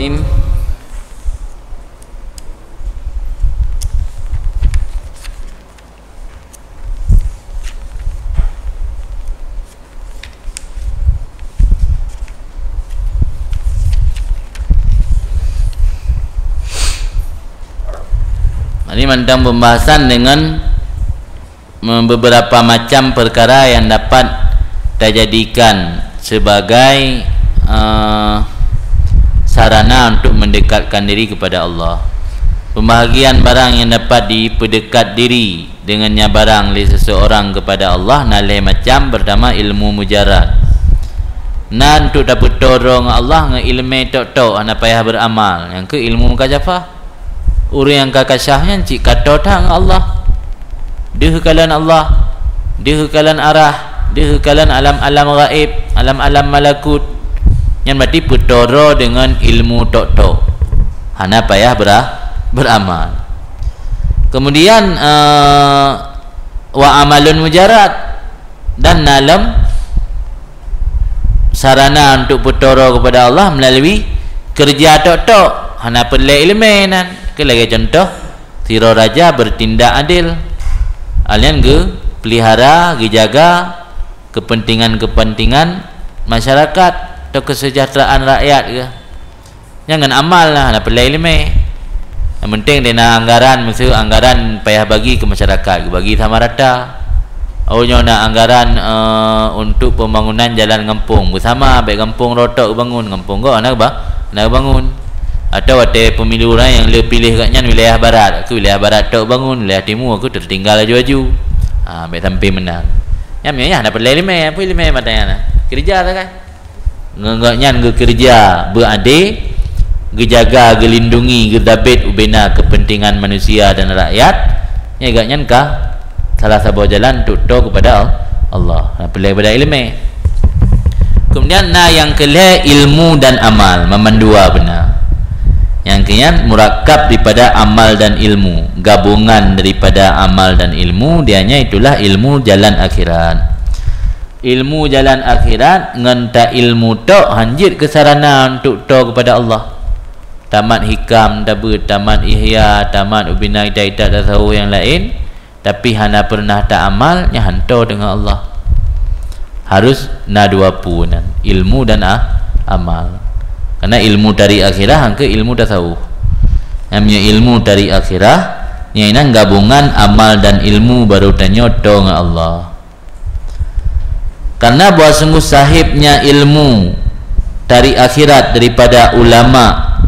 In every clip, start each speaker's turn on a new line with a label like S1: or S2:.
S1: Bismillahirrahmanirrahim. Ini tentang pembahasan dengan beberapa macam perkara yang dapat dijadikan sebagai sarana untuk mendekatkan diri kepada Allah. Pembahagian barang yang dapat diperdekat diri dengannya barang oleh seseorang kepada Allah nalai macam. Pertama, ilmu mujarad. Nan untuk dapat tolong Allah ngilmu tok-tok anda payah beramal. Yang ke ilmu mukajafah. Orang yang kakasahnya cik kata tang Allah, dia kekalan Allah, dia kekalan arah, dia kekalan alam-alam gaib, alam-alam malakut. Yang berarti putoro dengan ilmu tok-tok hana payah beramal. Kemudian wa amalun mujarad, dan dalam sarana untuk putoro kepada Allah melalui kerja tok-tok hana perlu ilmenan. Lagi contoh, tiro raja bertindak adil, alian ge pelihara, ge jaga kepentingan-kepentingan masyarakat atau kesejahteraan rakyat ke. Jangan amal lah, nak pelai ilmu. Yang penting dena anggaran, mesti anggaran payah bagi ke masyarakat, bagi sama rata. Awalnya nak anggaran untuk pembangunan jalan kampung, bersama baik kampung rotok bangun, kampung kau nak bangun. Atau ada pemilu orang yang lebih pilih katnya wilayah barat, aku wilayah barat tok bangun, wilayah timur aku tertinggal laju-laju. Baik sampai menang. Ya memang nak perlu ilmu, apa ilmu matanya? Kerja tak kan? Ngagaknya ke kerja beradil, gejaga, gelindungi, gedabit ubena kepentingan manusia dan rakyat. Ya agaknya kah salah satu jalan untuk kepada Allah. Nak perlu kepada ilmu. Kemudian yang kelih ilmu dan amal memandua benar. Yang kemudian murakab daripada amal dan ilmu, gabungan daripada amal dan ilmu, dianya itulah ilmu jalan akhirat. Ilmu jalan akhirat ngenta ilmu tok hanjit ke sarana untuk tok kepada Allah. Tamat hikam, tamat ihya, tamat ubina ida tasawuf yang lain, tapi hana pernah tak amal, nya hantar dengan Allah. Harus na dua punan, ilmu dan amal. Karena ilmu dari akhirah ke ilmu tasawuf. Namanya ilmu dari akhirah, ini gabungan amal dan ilmu baru tanyoto dengan Allah. Karena buat sungguh sahibnya ilmu dari akhirat daripada ulama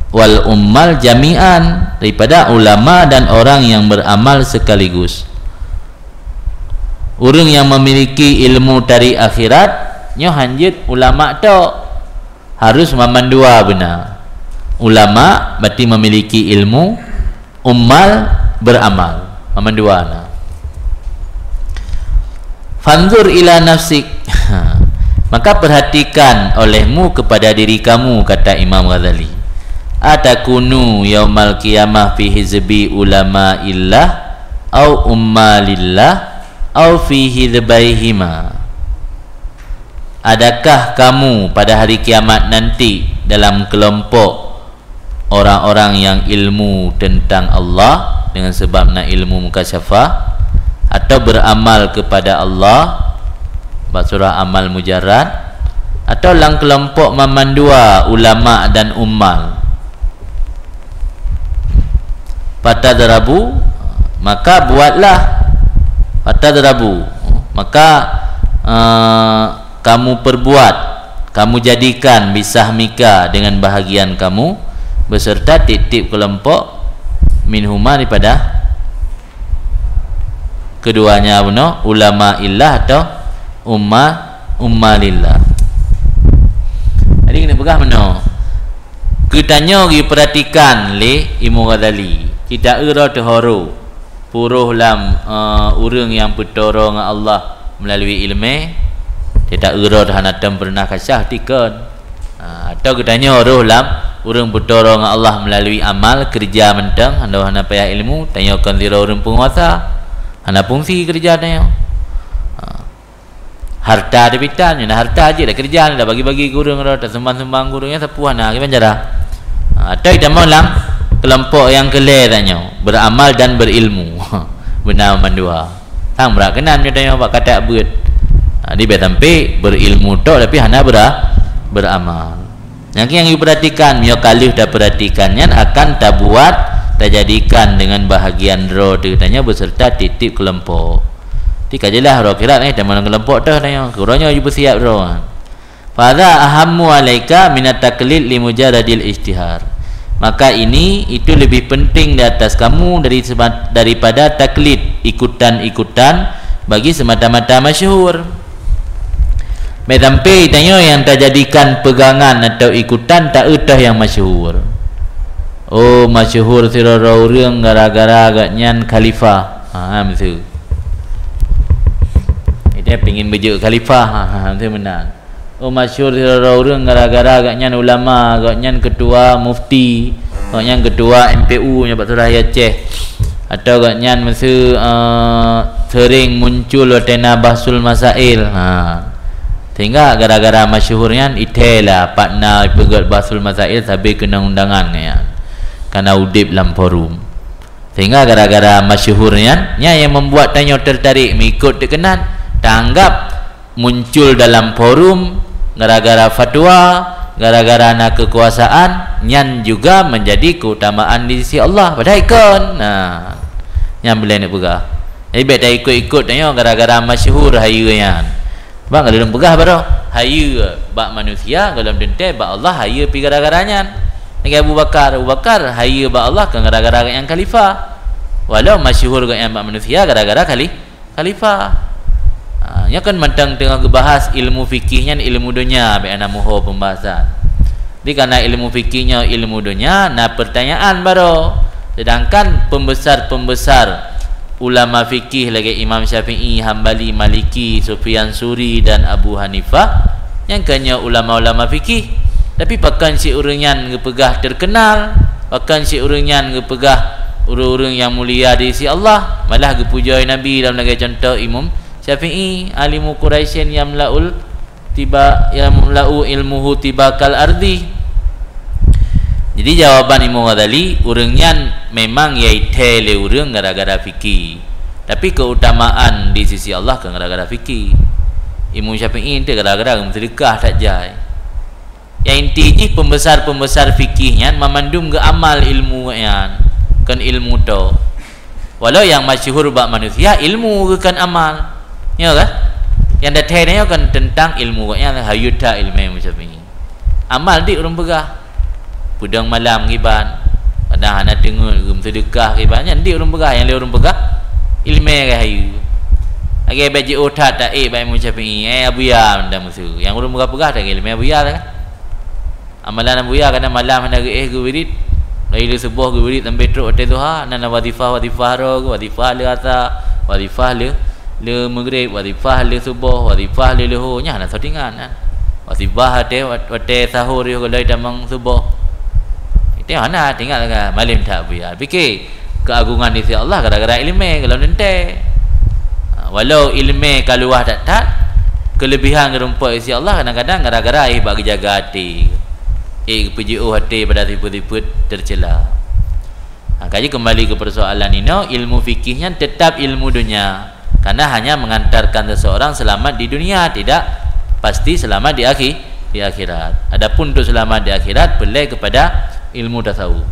S1: wal ummal jami'an, daripada ulama dan orang yang beramal sekaligus. Orang yang memiliki ilmu dari akhirat nyo hanjit ulama tok. Harus memandua benar. Ulama berarti memiliki ilmu, ummal beramal, memandua na. Fanzur ila nafsik. Maka perhatikan olehmu kepada diri kamu, kata Imam Ghazali. Atakunu yaumal qiyamah fi hizbi ulama illah au ummalillah au fi hizbaihima. Adakah kamu pada hari kiamat nanti dalam kelompok orang-orang yang ilmu tentang Allah dengan sebabnya ilmu mukasyafah, atau beramal kepada Allah bab surah amal mujarad, atau dalam kelompok memandua ulama dan ummal? Fatadrabu, maka buatlah. Fatadrabu, maka kamu perbuat, kamu jadikan bisahmika dengan bahagian kamu beserta titip kelompok minhuma daripada keduanya benar, ulama illah atau ummalillah. Jadi kena pegah benar. Kitanya pergi perhatikan le Imam Ghazali. Kita era terharu puruh lam orang yang bertolong Allah melalui ilmu. Tidak urut hanatam pernah kasah tikon. Atau katanya roh lam orang bertolong Allah melalui amal kerja mentang anda hana payah ilmu, tanyakan zira orang penguasa hana fungsi kerja tanya. Harta dipitan, harta aja dah kerja dah bagi-bagi gurung dah sembang-sembang gurungnya sepuh hana gimana cara? Atau kita malam kelompok yang kelih tanya, beramal dan berilmu. Benar mandua. Hang berkenan dia buat kata abut. Dia sampai berilmu tok tapi hana beramal. Yang diperhatikan, yo kalih dah perhatikannya akan tak buat, tak jadikan dengan bahagian roh tu tanya beserta titip kelompok. Tika jelah roh kira dah mana kelompok dah tanya. Kurangnya juga siap roh. Fadha ahammu alaika minat taklid li mujaradil ijtihar. Maka itu lebih penting di atas kamu daripada taklid, ikutan-ikutan bagi semata-mata masyhur. Sampai tanya yang tak jadikan pegangan atau ikutan tak utah yang masyhur. Oh masyhur sirara urang gara-gara agaknya khalifah. Betul. Dia pengin bejuk khalifah. Betul benar. Oh masyhur sirara urang gara-gara agaknya ulama, agaknya ketua mufti, agaknya ketua MPU nya Pak Surah Aceh. Atau agaknya masa sering muncul wacana bahsul masail. Sehingga gara-gara masyhurnya itelah partner pegat bahsul masail sampai kena undangan kan. Karena udip dalam forum. Sehingga gara-gara masyhurnya yang membuat tanya tertarik mengikut terkenan, tanggap muncul dalam forum gara-gara fatwa, gara-gara nak kekuasaan, nyan juga menjadi keutamaan di sisi Allah. Padahal ikon. Yang boleh nak pegah. Jadi baik dah ikut-ikut tanya gara-gara masyhur hayu yan. Bang kalau dalam pegah baru hayu bak manusia, kalau dentai bak Allah hayu pi gara-garanya. Dengan Abu Bakar hayu bak Allah kan gara-gara yang khalifah. Walau masyhur yang bak manusia gara-gara khalifah. Nya kan mentang tengah bahas ilmu fikihnya ilmu dunia baik ana moho pembahasan. Di karena ilmu fikihnya ilmu dunia, nah pertanyaan baru. Sedangkan pembesar-pembesar ulama fikih lagi Imam Syafi'i, Hambali, Maliki, Sufyan Suri dan Abu Hanifah yang kanya ulama-ulama fikih. Tapi pakan si urangnya ngepegah terkenal, pakan si urangnya ngepegah urang-urang yang mulia di sisi Allah, malah gepujai Nabi dalam lagi contoh Imam Syafi'i, alimu Quraisyin yamla'u ilmuhu tibakal ardi. Jadi jawaban Imam Ghazali, urangnya memang yaite le urang gara-gara fikih. Tapi keutamaan di sisi Allah kan gara-gara fikih. Imam Syafi'i itu gara-gara sedekah tak jai. Yang intinya pembesar-pembesar fikihnya memandum ke amal ilmu yan. Kan ilmu tu. Walau yang masyhur bak manusia ilmu ke kan amal. Ya kan? Yang datanya kan tentang ilmu yang hayuta ilmu macam ini. Amal di orang pegah. Pudang malam giban. Padahal anak tengok gum sedekah gibannya di orang pegah, yang orang pegah ilmu ke hayu. Agi baji otak tak baik macam ini. Abu ya ndak musuh. Yang orang pegah tak ilmu Abu ya kan. Amalan Abu ya kadang malam hendak ke wirid. Lalu sebuah ke wirid sampai teruk hotel duha, nana wadifah ro, wadifah le asa, wadifah le maghrib, wadifah le subuh, wadifah le luhur nya nak sotingan kan. Wadifah hotel sahur yo kalau damang subuh. Itu mana tinggal kan malam tak biar. Fikir keagungan di sisi Allah gara-gara ilmu kalau nanti. Walau ilmu kalau tak kelebihan rumput di sisi Allah kadang-kadang gara-gara bagi jaga hati. Puji hati pada tipu-tipu tercela. Kaji kembali ke persoalan ini, ilmu fikihnya tetap ilmu dunia. Karena hanya mengantarkan seseorang selamat di dunia, tidak pasti selamat di akhirat. Adapun untuk selamat di akhirat pelai kepada ilmu tasawuf.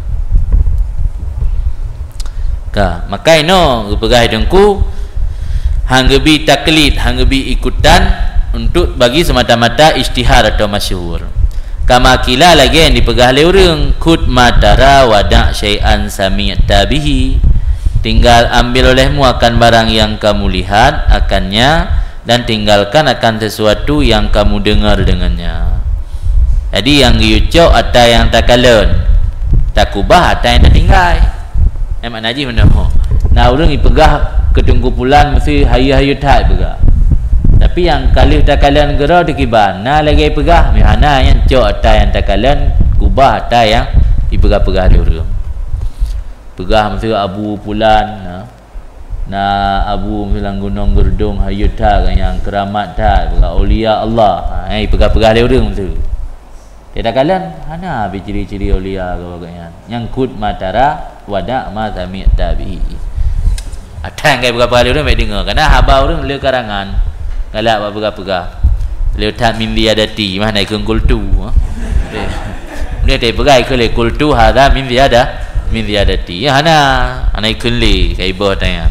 S1: Maka ino gepegah hidungku hanggebi taklid, hanggebi ikutan untuk bagi semata-mata ijtihad atau masyhur. Kama kila lagi yang dipegah oleh orang kut matara wada' syai'an sami'ta bihi, tinggal ambil olehmu akan barang yang kamu lihat akannya dan tinggalkan akan sesuatu yang kamu dengar dengannya. Jadi yang diucap ada yang tak kalon, tak kubah ada yang tak tinggal. Mak Najib mana ho. Nah orang dipegah ketungkupulan mesti hayu-hayu tak pegah. Tapi yang kalih takalan gerau dikiban, nah lagi pegah mihana yang cok ada yang takalan kubah ada yang dipegah-pegah oleh orang. Pegah mesti Abu Pulan, nah Abu milang gunung gerdung hayu tak yang keramat tak, pegah aulia Allah. Pegah-pegah oleh orang mesti. Tidak kalian hana ciri-ciri ulia kebagaian yang kut matara wada ma sami tabi. Ada yang kayak berapa kali orang baik dengar karena haba orang le karangan galak apa-apa le tak min ziyadati mana ikun kultu dia dia pegai ke le kultu hada min ziyadati ya hana ikun le kai boh tanya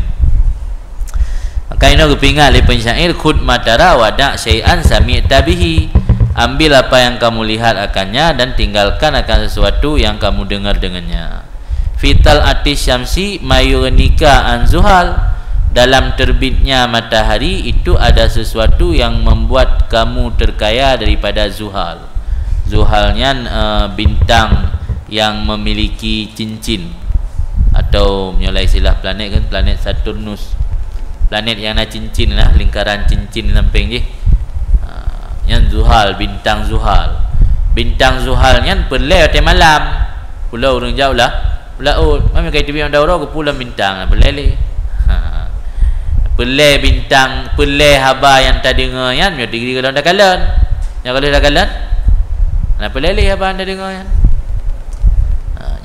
S1: kaino kepingat le pensyair kut matara wada syai'an sami tabihi. Ambil apa yang kamu lihat akannya dan tinggalkan akan sesuatu yang kamu dengar dengannya. Fital atis syamsi mayurnika an zuhal. Dalam terbitnya matahari itu ada sesuatu yang membuat kamu terkaya daripada zuhal. Zuhalnya bintang yang memiliki cincin atau menyolai istilah planet kan, planet Saturnus. Planet yang ada cincin lah, lingkaran cincin lamping je. Yang zuhal, bintang zuhal. Bintang zuhal yang pelai di malam. Pulau orang jauh lah. Pulau mami kai tibi yang daurau ke pulau bintang pelai. Pelai bintang, pelai haba yang tadi dengar yang mesti diri kalau dah kalan. Yang kalau dah kalan. Nah pelai haba yang tadi dengar yang.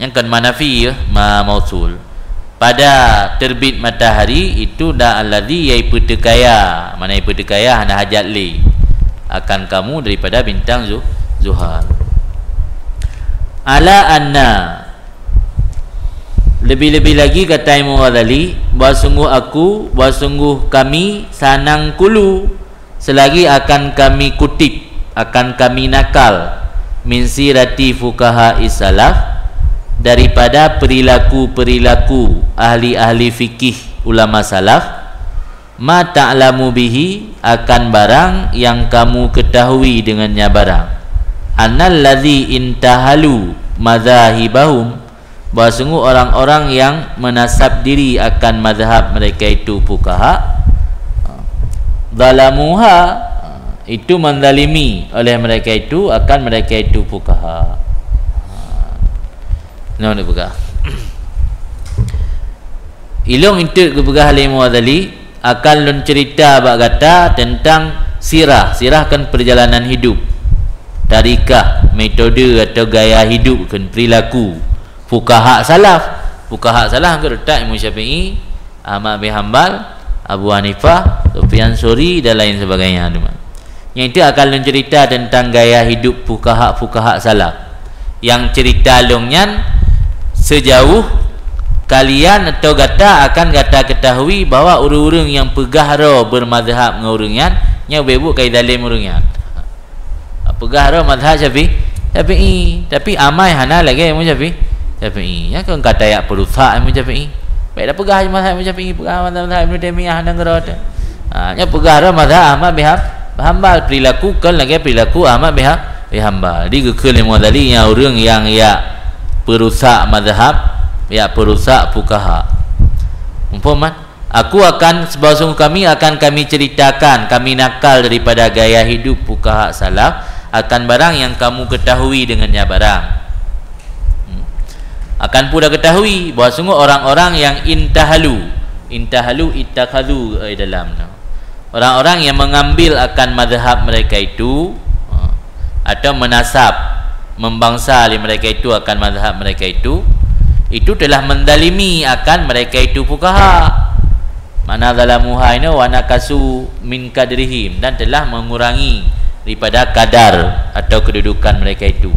S1: Yang kan manafi ma mausul. Pada terbit matahari itu dah alladhi yai petekaya. Mana yai petekaya hana hajat li. Akan kamu daripada bintang zuhal. Ala anna, lebih-lebih lagi kata Imam Ghazali, bahawa sungguh kami sanang kulu selagi akan kami kutip, akan kami nakal min sirati fuqaha salaf, daripada perilaku ahli-ahli fikih ulama salaf, ma ta'lamu bihi, akan barang yang kamu ketahui dengannya barang, annal ladzi intahalu madzahibahum, bahawa sungguh orang-orang yang menasab diri akan mazhab mereka itu fuqaha, zalamuha, itu menzalimi oleh mereka itu akan mereka itu fuqaha. Nah, ni buka ilung itu kebuka Imam Ghazali akan lun cerita bak kata tentang sirah kan perjalanan hidup, tarikah, metode atau gaya hidup kan, perilaku fuqaha salaf ke letak Imam Syafi'i, Ahmad bin Hanbal, Abu Hanifah, Sufyan Tsauri dan lain sebagainya. Yang itu akan lun cerita tentang gaya hidup fuqaha salaf, yang cerita lungnya sejauh kalian atau gata akan gata ketahui bahawa orang-orang yang pegah bermazhab dengan orangnya yang bebuk kai dalam orangnya pegah mazhab Syafi'i, tapi amai hana lagi Imam Syafi'i ya kan kata ya perusak Imam Syafi'i baik dah pegah mazhab Imam Syafi'i, pegah mazhab Ibnu Taimiyah hana ngerot ya pegah mazhab Ahmad bin Hanbal, perilaku kan lagi perilaku Ahmad bin Hanbal. Di ke Imam Ghazali yang orang yang ya perusak mazhab, ya perusak fuqaha. Umpama aku akan sebab kami akan kami ceritakan, kami nakal daripada gaya hidup fuqaha salaf akan barang yang kamu ketahui dengannya barang. Akan pula ketahui bahawa sungguh orang-orang yang intahalu ittakhadhu dalam orang-orang yang mengambil akan mazhab mereka itu atau menasab membangsa mereka itu akan mazhab mereka itu telah mendalimi akan mereka itu fuqaha. Mana zalamuha ini wa nakasu min kadrihim, dan telah mengurangi daripada kadar atau kedudukan mereka itu.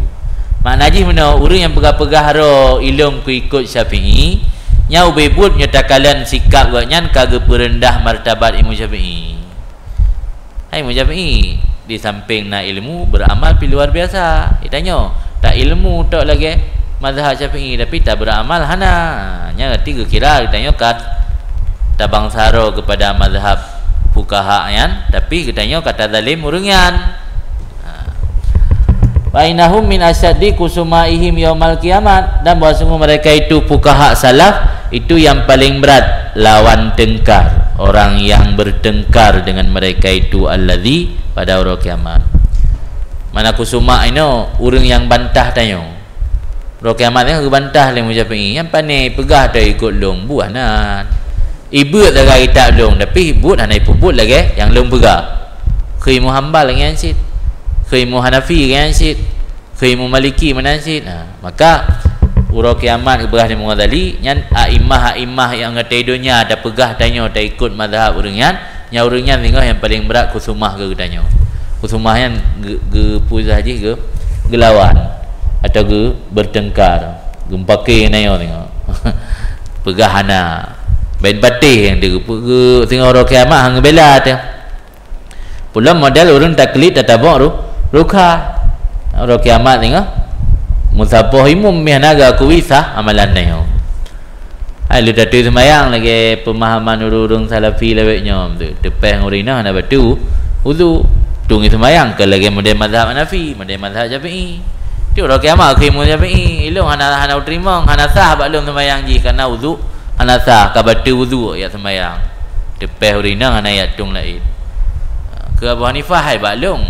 S1: Maknanya mana orang yang pegah-pegah ilmu ikut Syafi'i nyau bebut nyatakan sikap gaknya kagak perendah martabat Imam Syafi'i. Imam Syafi'i di samping nak ilmu beramal pi luar biasa. Ditanya tak ilmu tak lagi mazhab Syafi'i tapi tak beramal hana. Nya tiga kira ditanya kat tabang saro kepada mazhab fuqaha yan, tapi ditanya kata zalim urungan. Bainahum min asyaddi kusumaihim yaumal kiamat, dan bahawa semua mereka itu fuqaha salaf itu yang paling berat lawan tengkar, orang yang bertengkar dengan mereka itu alladzi pada hari kiamat. Mana kusuma ini orang yang bantah tanya. Hari kiamat ni bantah le Syafi'i, yang pandai pegah dah ikut long buanan. Ibut lagi tak long, tapi ibut hana ibut lagi yang long pegah. Khimu Hanbal lagi ansit. Khimu Hanafi lagi ansit. ke Imam Maliki manasib. Maka urau kiamat Ibrahim Ghazali nyan a'immah yang ngataidonya ada pegah tanyo tak ikut mazhab urungan nya urungan tinggal yang paling berat kusumah ke tanyo kusumah yang ge puzah je ke gelawan atau ge bertengkar gempake nayo tengok pegahana bain batih yang dia ge tengok urau kiamat hang bela tu pula model urun taklid tatabuk ruka urau kiamat tengok musabah imum mihnaga kuwisah amalan nayo ai lu datu semayang lagi pemahaman urung salafi leweknya tu tepeh urina na batu wudu tungi semayang ke lagi model mazhab Hanafi model mazhab Syafi'i tu ro kiamat ke mu Syafi'i ilung hana terima hana sah baklum semayang ji karena wudu hana sah ka batu wudu ya semayang tepeh urina hana ya tung lain ke Abu Hanifah hai baklum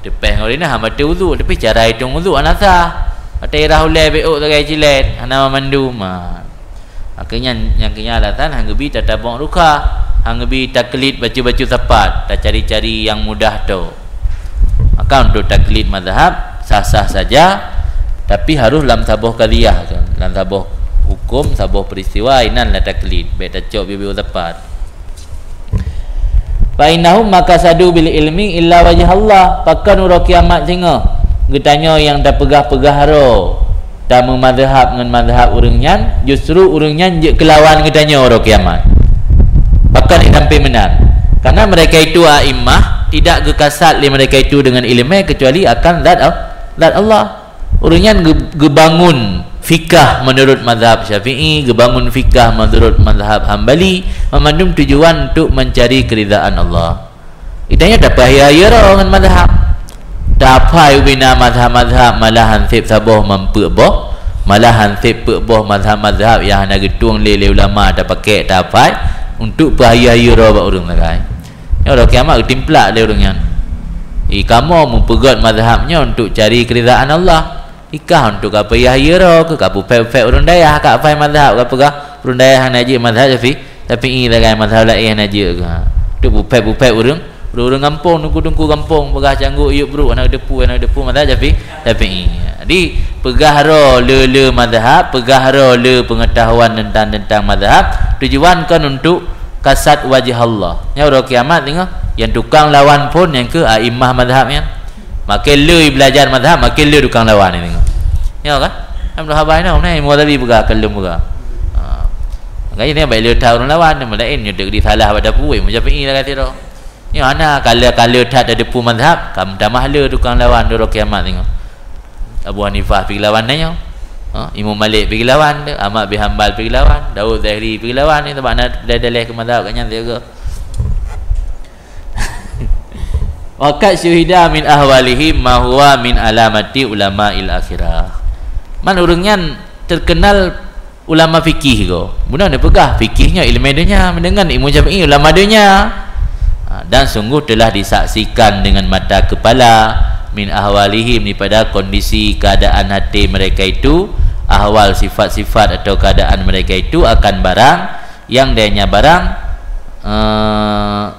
S1: tepeh urina hama batu wudu tapi cara hitung wudu hana sah atai rahulai beuk tagai cilet hana mandu ma akhirnya yang kenyalatan hang gebi tatabuk ruka hang gebi taklid baca-baca sapat tak cari-cari yang mudah tu maka untuk taklid mazhab sah-sah saja tapi harus dalam sabuh qadiyah tu dalam sabuh hukum sabuh peristiwa inanlah taklid baik tacok bibi sapat fa innahum makasadu bil ilmi illa wajh Allah pakan uro kiamat singa getanya yang tak pegah-pegah ro tak memazhab dengan mazhab urungan justru urungan je kelawan getanya orang kiamat bahkan sampai benar karena mereka itu a'immah tidak gekasat li mereka itu dengan ilmu kecuali akan zat Allah urungan gebangun fikah menurut mazhab Syafi'i gebangun fikah menurut mazhab Hambali memandum tujuan untuk mencari keridaan Allah itanya tak payah dengan mazhab dapai ubina mazhab-mazhab malahan sip saboh mampu boh malahan sip boh mazhab-mazhab yang hana getung lele ulama ada pakai dapai untuk bahaya ro ba urang lagai ya ro kiamat timplak le urang yang kamu mempegat mazhabnya untuk cari keridaan Allah ikah untuk apa ya ro ke kapu pe urang daya ka apa mazhab ka pegah urang daya hana ji mazhab tapi lagai mazhab lain hana ji ka tu bupe urang urang kampung nunggu kampung pegah canggu yuk bro anak depu mazhab tapi jadi pegah ro le mazhab pegah ro le pengetahuan tentang mazhab tujuan kan untuk kasat wajah Allah ya ro kiamat tengok yang tukang lawan pun yang ke a'immah mazhabnya makin le belajar mazhab makin le tukang lawan ni tengok ya kan alhamdulillah baiknya ni mu tadi pegah kelum pegah makanya ni baik le tahu orang lawan ni lain dia di salah pada puai macam ini lah kata ro ya ana kalau tak ada depu mazhab kam dah mahla tukang lawan ro kiamat tengok Abu Hanifah pergi lawan nanya Imam Malik pergi lawan dia Ahmad bin Hanbal pergi lawan Daud Zahiri pergi lawan ni sebab nak dalih ke mazhab katnya dia ke waqad syuhida min ahwalihim ma huwa min alamati ulama'il akhirah man urangnya terkenal ulama fikih ko benar dia pegah fikihnya ilmu dia mendengar Imam Syafi'i ulama dia dan sungguh telah disaksikan dengan mata kepala min ahwalihim daripada kondisi keadaan hati mereka itu ahwal sifat-sifat atau keadaan mereka itu akan barang yang dianya barang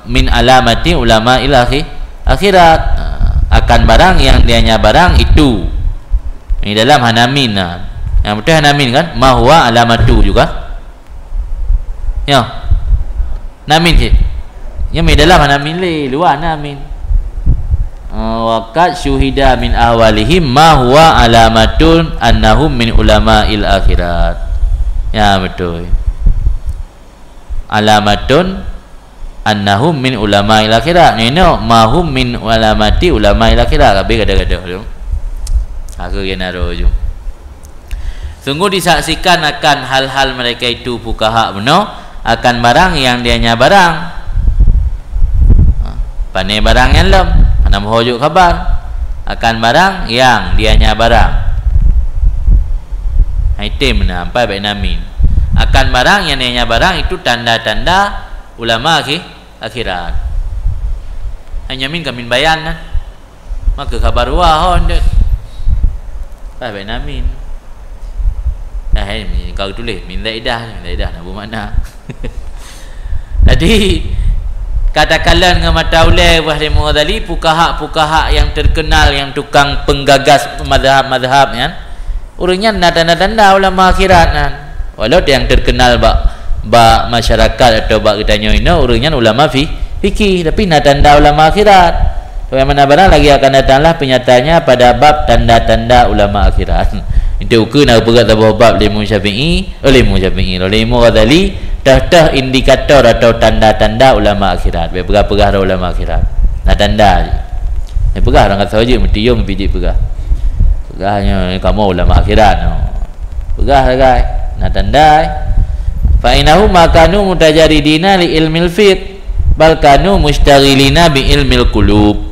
S1: min alamati ulama ilahi akhirat akan barang yang dianya barang itu ini dalam Hanamin yang betul Hanamin kan mahwa alamatu juga ya Namin sih yang di dalam Hanamin luar Hanamin waqad syuhida min awalihim ma huwa alamatun annahum min ulama'il akhirat ya betul alamatun annahum min ulama'il akhirat ni no ma hum min alamati ulama'il akhirat kabeh gada-gada tu aku kena roju sungguh disaksikan akan hal-hal mereka itu fuqaha benar akan barang yang dianya barang pandai barang yang lem nak merujuk khabar akan barang yang dianya barang item nampai baik namin akan barang yang dianya barang itu tanda-tanda ulama akhirat hanya min kamin bayan maka khabar wahon dia baik namin dah kau tulis minta idah nak bermakna jadi katakanlah dengan mata ulai Wahid Ghazali, fuqaha yang terkenal yang tukang penggagas mazhab-mazhab kan, urangnya tanda-tanda ulama akhirat kan. Walau yang terkenal bak masyarakat atau bak kita nyoino urangnya ulama fikih, tapi tanda ulama akhirat. Bagaimana barang lagi akan datanglah penyataannya pada bab tanda-tanda ulama akhirat. Itu ukur nak pegat tabah bab Imam Syafi'i, Imam Ghazali, dah indikator atau tanda-tanda ulama akhirat. Biar pegah-pegah ulama akhirat. Nah tanda je. Pegah orang kata saja mesti yung pijik pegah. Pegahnya kamu ulama akhirat. Pegah guys. Nah tanda. Fa innahu makanu mutajaridina li ilmil fiqh bal kanu mustaghilina bi ilmil qulub.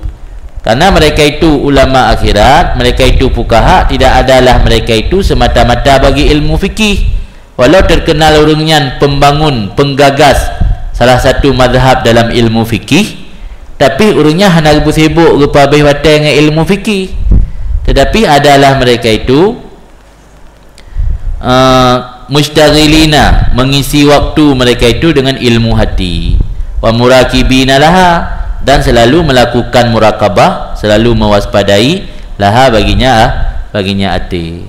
S1: Karena mereka itu ulama akhirat, mereka itu fuqaha, tidak adalah mereka itu semata-mata bagi ilmu fikih. Walau terkenal orangnya pembangun, penggagas salah satu mazhab dalam ilmu fikih, tapi orangnya hanya sibuk kepabih watai dengan ilmu fikih. Tetapi adalah mereka itu mustaghilina, mengisi waktu mereka itu dengan ilmu hati. Wa murakibina laha, dan selalu melakukan murakabah, selalu mewaspadai laha baginya hati.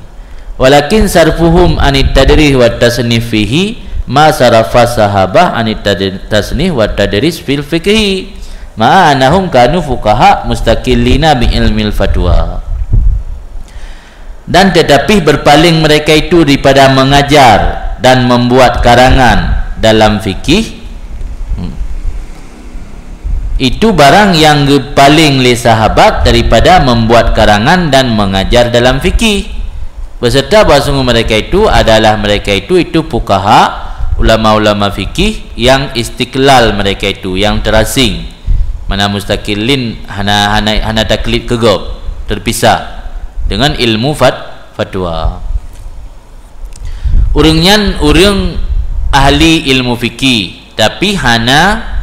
S1: Walakin sarfuhum anit tadrih wa tasnif fihi ma sarafa sahabah anit tasnif wa tadris fil fiqhi ma anahum kanu fuqaha mustaqillina bi ilmil fatwa. Dan tetapi berpaling mereka itu daripada mengajar dan membuat karangan dalam fikih, itu barang yang paling le sahabat daripada membuat karangan dan mengajar dalam fikih. Beserta bahasanya mereka itu adalah mereka itu fuqaha, ulama-ulama fikih yang istiqlal, mereka itu yang terasing. Mana mustaqillin hana taklid kegop, terpisah dengan ilmu fatwa. Urang ahli ilmu fikih, tapi hana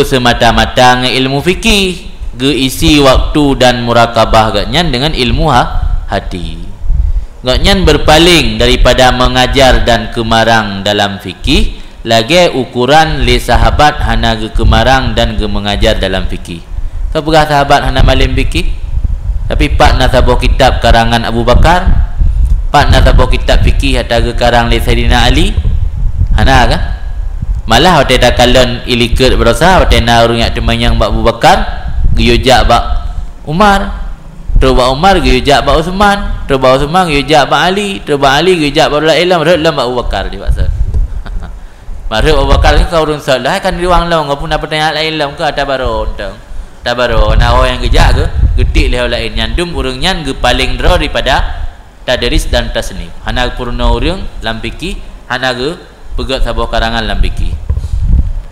S1: semata-mata dengan ilmu fikih, isi waktu dan murakabah gaknya dengan ilmu hati. Gaknya berpaling daripada mengajar dan kemarang dalam fikih, lagi ukuran li sahabat hana kemarang dan mengajar dalam fikih. Apakah sahabat hana malim fikih? Tapi pak nak tabuh kitab karangan Abu Bakar, pak nak tabuh kitab fikih atau karang li Sayyidina Ali, hana kah? Malah hotel takalon ilikat berasa hotel naurung yang temanyang bak Abu Bakar giyujak bak Umar, terus bak Umar giyujak bak Uthman, terus bak Uthman giyujak bak Ali, terus bak Ali giyujak bak Ilham, terus bak Abu Bakar dia paksa. Maksud Abu Bakar ni kau urung salah kan riwang long kau pun dapat tanya lain long ke tabaro entang. Tabaro nah orang yang gejak ke getik leh lain nyandum urang nyan ge paling dra daripada tadris dan tasnif. Hana purna urang lam fikih, hana ge pegat sabuh karangan dalam fikih.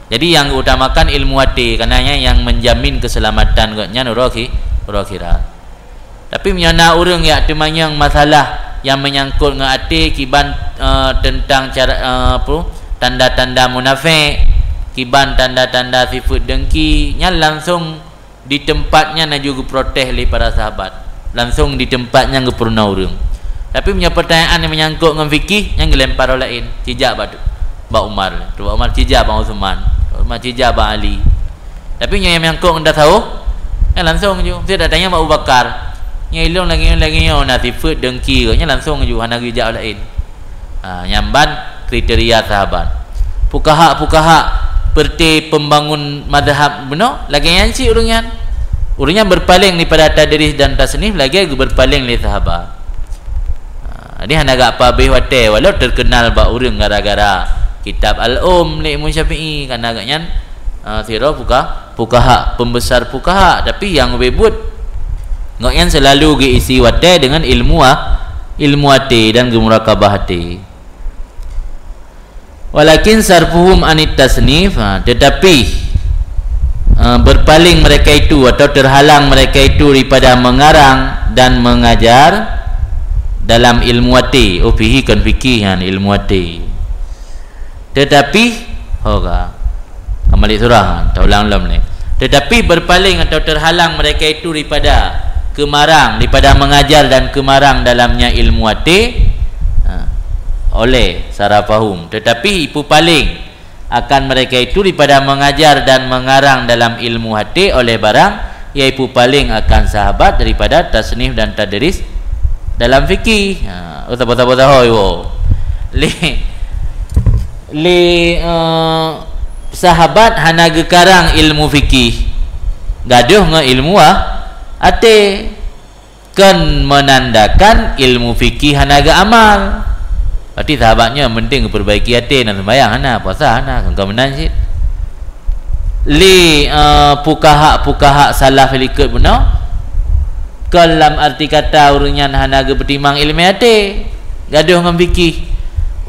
S1: Jadi yang utamakan ilmu hati, karenanya yang menjamin keselamatan gaknya akhirat. Tapi menyana orang ya temanya masalah yang menyangkut dengan hati kiban tentang cara tanda-tanda munafik, kiban tanda-tanda sifat dengki, nya langsung di tempatnya na juga protes oleh para sahabat. Langsung di tempatnya ngepurna orang. Tapi punya pertanyaan yang menyangkut dengan fikih yang dilempar oleh lain, cijak batu. Ba Umar, tu Umar cijak ba Uthman, Umar cijak ba Ali. Tapi yang menyangkut anda tahu, langsung je. Saya dah tanya ba Abu Bakar. Nya ilung lagi na sifat dengki nya langsung je hana cijak lain. Nyamban kriteria sahabat. Fuqaha seperti pembangun mazhab benar, lagi yang si urangnya berpaling daripada tadris dan tasnif, lagi berpaling li sahabat. Dia hanya agak apa bih wate walau terkenal ba urang gara-gara kitab Al-Um li Imam Syafi'i kan agaknya sira fuqaha pembesar fuqaha, tapi yang bebut ngaknya selalu ge isi wate dengan ilmu hati dan murakabah hati. Walakin sarfuhum anit tasnif, tetapi berpaling mereka itu atau terhalang mereka itu daripada mengarang dan mengajar dalam ilmu hati. Fihi kan fikihan ilmu hati. Tetapi kembali surah ulang-ulang ni. Tetapi berpaling atau terhalang mereka itu daripada kemarang, daripada mengajar dan kemarang dalamnya ilmu hati oleh sarafahum, tetapi ipu paling akan mereka itu daripada mengajar dan mengarang dalam ilmu hadis oleh barang iaitu paling akan sahabat daripada tasnif dan tadris dalam fikih. Sahabat hana gekarang ilmu fikih gaduh nge ilmu ate kan menandakan ilmu fikih hana ge amal. Berarti sahabatnya penting perbaiki hati dan sembahyang hana puasa hana kau menan sih. Pukaha salaf likut benar. Dalam arti kata urangnya hana ge bertimang ilmu hati gaduh ngan fikih.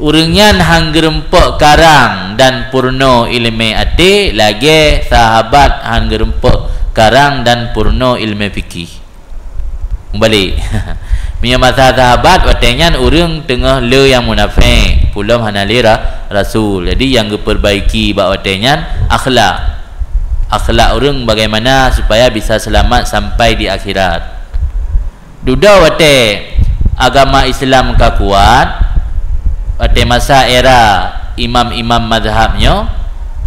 S1: Urangnya hang gerempek karang dan purno ilmu hati lagi sahabat hang gerempek karang dan purno ilmu fikih. Kembali. Punya masa sahabat watenya urang tengah le yang munafik pulam hana lira rasul. Jadi yang diperbaiki bak watenya akhlak urang bagaimana supaya bisa selamat sampai di akhirat. Duda wate agama Islam ka kuat wate masa era imam-imam mazhabnya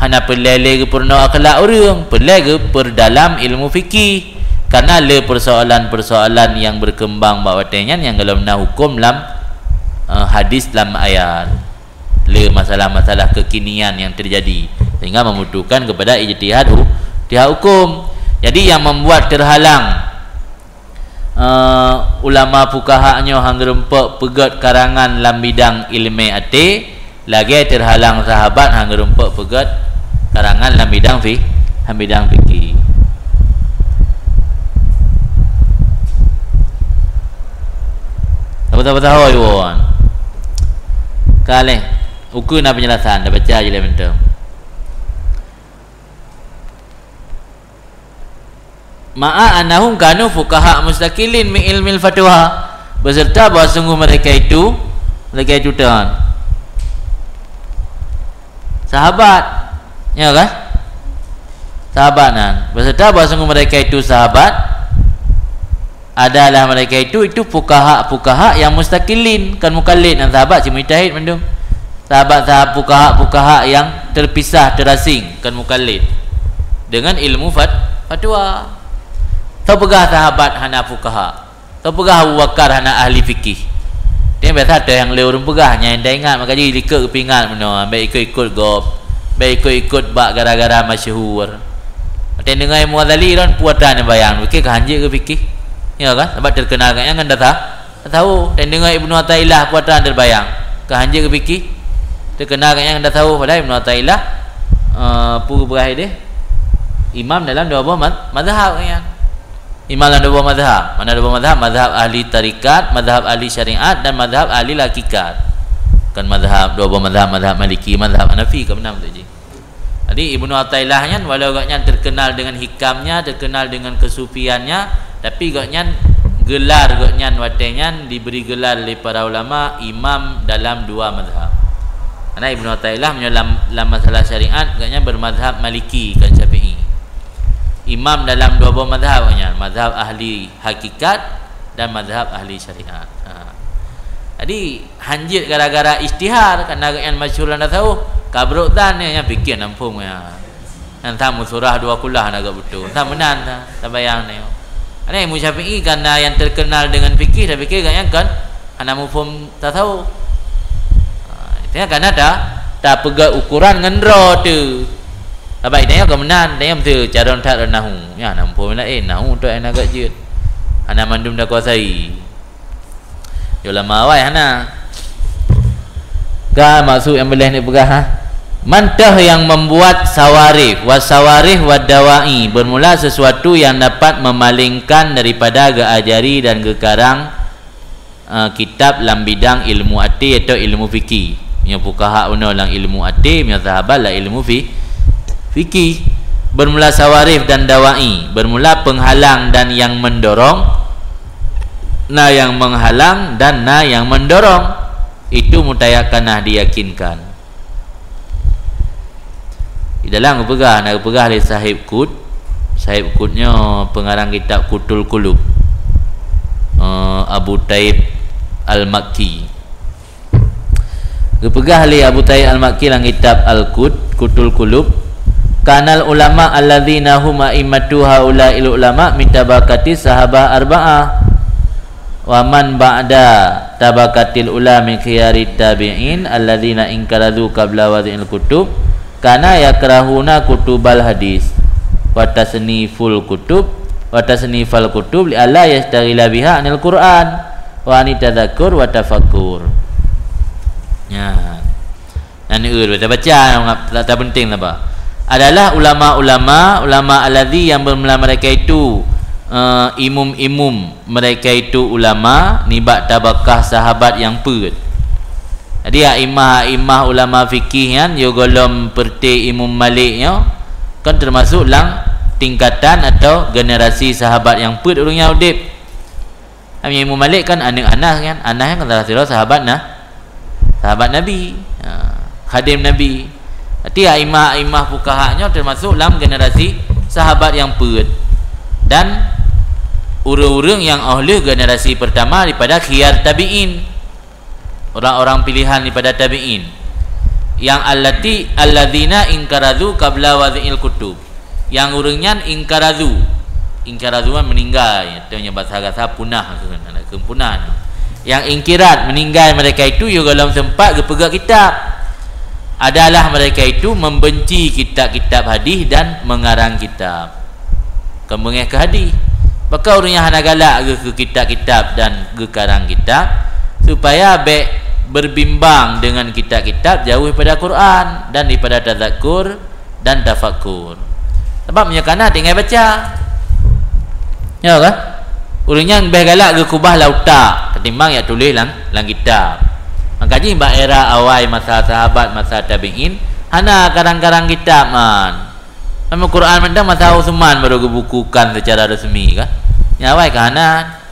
S1: hana pelele ke purna akhlak urang, pelele ke perdalam ilmu fikih. Karena le persoalan-persoalan yang berkembang bawatenya yang dalam hukum dalam hadis dalam ayat, le masalah-masalah kekinian yang terjadi sehingga membutuhkan kepada ijtihad hukum. Jadi yang membuat terhalang ulama fuqahanya hang rempek pegat karangan dalam bidang ilmu ate, lagi terhalang sahabat hang rempek pegat karangan dalam bidang fikih. Apa tahu yuan. Kale uku na penjelasan dah baca je lah bentuk. Ma'a annahum kanu fuqaha mustaqilin min ilmil fatwa, beserta bahawa sungguh mereka itu tuan sahabat, ya kan? Sahabanan, beserta bahawa sungguh mereka itu sahabat adalah mereka itu fuqaha yang mustaqilin, kan mukallid dan sahabat si mujtahid mendung. Sahabat fuqaha yang terpisah terasing, kan mukallid dengan ilmu fatwa. Tahu pegah sahabat hana fuqaha, tahu pegah Abu Bakar hana ahli fikih. Dia biasa ada yang le urang pegahnya yang dah ingat maka jadi ikut kepingat meno, baik ikut gop, baik ikut bak gara-gara masyhur. Ada dengar Muadzali dan puatan yang bayang, fikih hanjik ke fikih? Ya kan? Sebab terkenal kan yang anda tahu. Dan dengar Ibnu Athaillah puatan terbayang kehanjir ke fikih terkenal kan yang anda tahu. Padahal Ibnu Athaillah pura berakhir dia imam dalam dua buah mazhab kan. Imam dalam dua buah mazhab. Mana dua buah mazhab? Mazhab ahli tarikat, mazhab ahli syariat dan mazhab ahli hakikat. Kan mazhab dua buah mazhab, mazhab Maliki, mazhab Hanafi ke benar betul je. Jadi Ibnu Athaillah kan walau agaknya terkenal dengan hikamnya, terkenal dengan kesufiannya, tapi gaknya gelar gaknya watenya diberi gelar oleh para ulama imam dalam dua mazhab. Karena Ibnu Athaillah dalam masalah syariat gaknya bermazhab Maliki kan Syafi'i. Imam dalam dua buah mazhab gaknya, mazhab ahli hakikat dan mazhab ahli syariat. Jadi hanjit gara-gara ijtihad karena gaknya masyhur anda tahu kabruk dan yang fikir nampung ya. Nanti surah dua kulah nak betul. Tak menan tak bayang ni. Ada Imam Syafi'i karena yang terkenal dengan fikih dan fikih kan kan ana mufhum tak tahu. Dia kan ada tak pegang ukuran ngendro tu. Apa ini ke menan dia betul cara tak nahu. Ya nampun lah nahu tu ana agak je. Ana mandum dah kuasai. Yo lama awai ana. Ka maksud yang boleh ni pegang ha. Mantah yang membuat sawarif wa dawai, bermula sesuatu yang dapat memalingkan daripada geajari dan gekarang kitab dalam bidang ilmu ati atau ilmu fikih. Yang fuqaha una dalam ilmu ati, yang sahabat lah ilmu fikih. Bermula sawarif dan dawai, bermula penghalang dan yang mendorong, na yang menghalang dan na yang mendorong, itu mutayakanah diyakinkan. Di dalam pegah nak pegah oleh Sahib Qutnya pengarang kitab Qutul Qulub, Abu Taib Al-Makki. Pegah oleh Abu Taib Al-Makki dalam kitab Al-Qut kutul qulub kanal ulama alladzina hum a'immatu haula'il ulama min tabaqati sahabah arba'ah wa man ba'da tabaqatil ulama min khiyarit tabi'in alladzina inkaradu qabla wad'il kutub kana yakrahuna kutubal hadis wa tasniful kutub wa tasnifal kutub li alla yastaghila biha anil Qur'an wa anitadzakur wa tafakkur. Ya. Dan kita baca tak penting apa. Adalah ulama alladzi yang mereka itu imum mereka itu ulama nibak tabaqah sahabat yang put. Jadi imam ulama fikih kan yo golom perti Imam Maliknya kan termasuk lang tingkatan atau generasi sahabat yang put orangnya udip. Imam Malik kan anak Anas kan, Anas kan sahabat Nabi, khadim Nabi. Berarti imam fuqahanya termasuk dalam generasi sahabat yang put. Dan orang-orang yang ahli generasi pertama daripada khiyar tabi'in, orang-orang pilihan daripada tabi'in, yang alladzina inkaradu qabla wad'il kutub, yang orangnya inkaradu meninggal, itu bahasa punah, kempunan. Yang ingkirat meninggal mereka itu juga dalam sempat pegang kitab. Adalah mereka itu membenci kitab-kitab hadis dan mengarang kitab. Kembangnya ke hadis. Maka orang yang hendak galak ke kitab-kitab dan ke karang kitab supaya berbimbang dengan kitab-kitab jauh daripada Quran dan daripada tazakkur dan tafakkur. Sebab menyekana tinggal baca. Ya kan? Orang yang lebih galak ke kubah lautak ketimbang ya tulis lang kitab. Makanya mbak era awal masa sahabat, masa tabi'in, hana karang-karang kitab man. Nama Quran mentang masa Utsman baru dibukukan secara resmi kan. Nyawai ke hana.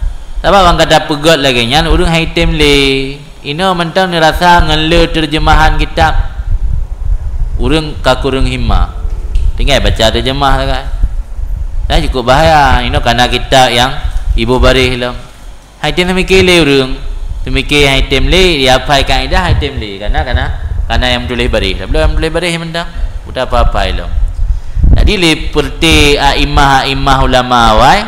S1: Sebab orang kata pegot lagi nyan urang haitem le. Ino mentang ni rasa ngele terjemahan kitab. Urang kakurang himma. Tinggal baca terjemah kan. Dah cukup bahaya. Ino karena kitab yang ibu baris lah. Haitem mikir le urang. Semikir item le dia apa kaedah item le karena yang tulis baris belum yang tulis baris mentang udah apa lo. Jadi seperti imam ulama wai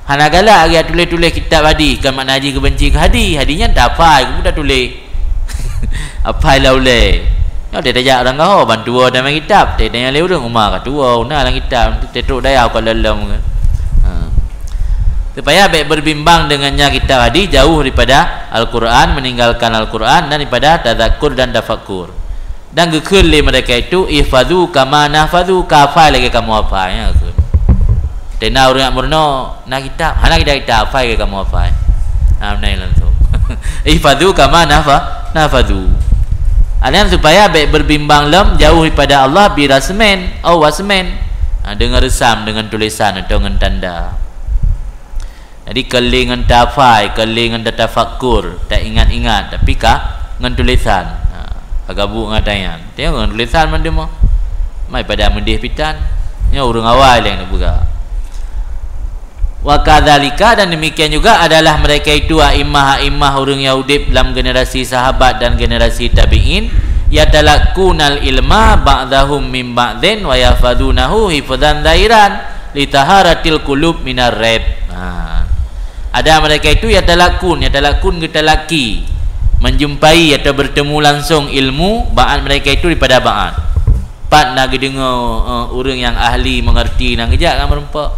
S1: hana galak dia tulis kitab hadis kan makna haji kebenci ke hadisnya tak apa aku dah tulis apa lah boleh ya dia tajak orang kau bantu dalam kitab dia tanya le urang umar katua una dalam kitab tetruk daya kalau dalam supaya baik berbimbang dengannya kitab hadis jauh daripada Al-Quran, meninggalkan Al-Quran dan daripada tazakkur dan tafakkur. Dan gekeli mereka itu ihfadhu kama nahfadhu, kafai lagi kamu apa ya ke. Tena orang yang murno nak kitab, hana kitab apa lagi kamu apa. Naik langsung. Ihfadhu kama nahfadhu. Alian supaya baik berbimbang jauh daripada Allah birasmen atau wasmen, dengan resam, dengan tulisan atau dengan tanda. Jadi kelingan tafai, kelingan tafakkur, tak ingat-ingat tapi dengan tulisan. Agabuk ngatanya. Tengok dengan tulisan mana mah. Mai pada mendih pitan. Nya urang awal yang nak buka. Wa kadzalika dan demikian juga adalah mereka itu a'immah orang Yahudi dalam generasi sahabat dan generasi tabi'in yatalaqunal ilma ba'dahum min ba'din wa yafadunahu hifdzan dhairan li taharatil qulub minar raib. Ada mereka itu yatalakun kita laki menjumpai atau bertemu langsung ilmu ba'an mereka itu daripada ba'an. Pat nak dengar orang yang ahli mengerti nak kejak kan merempak.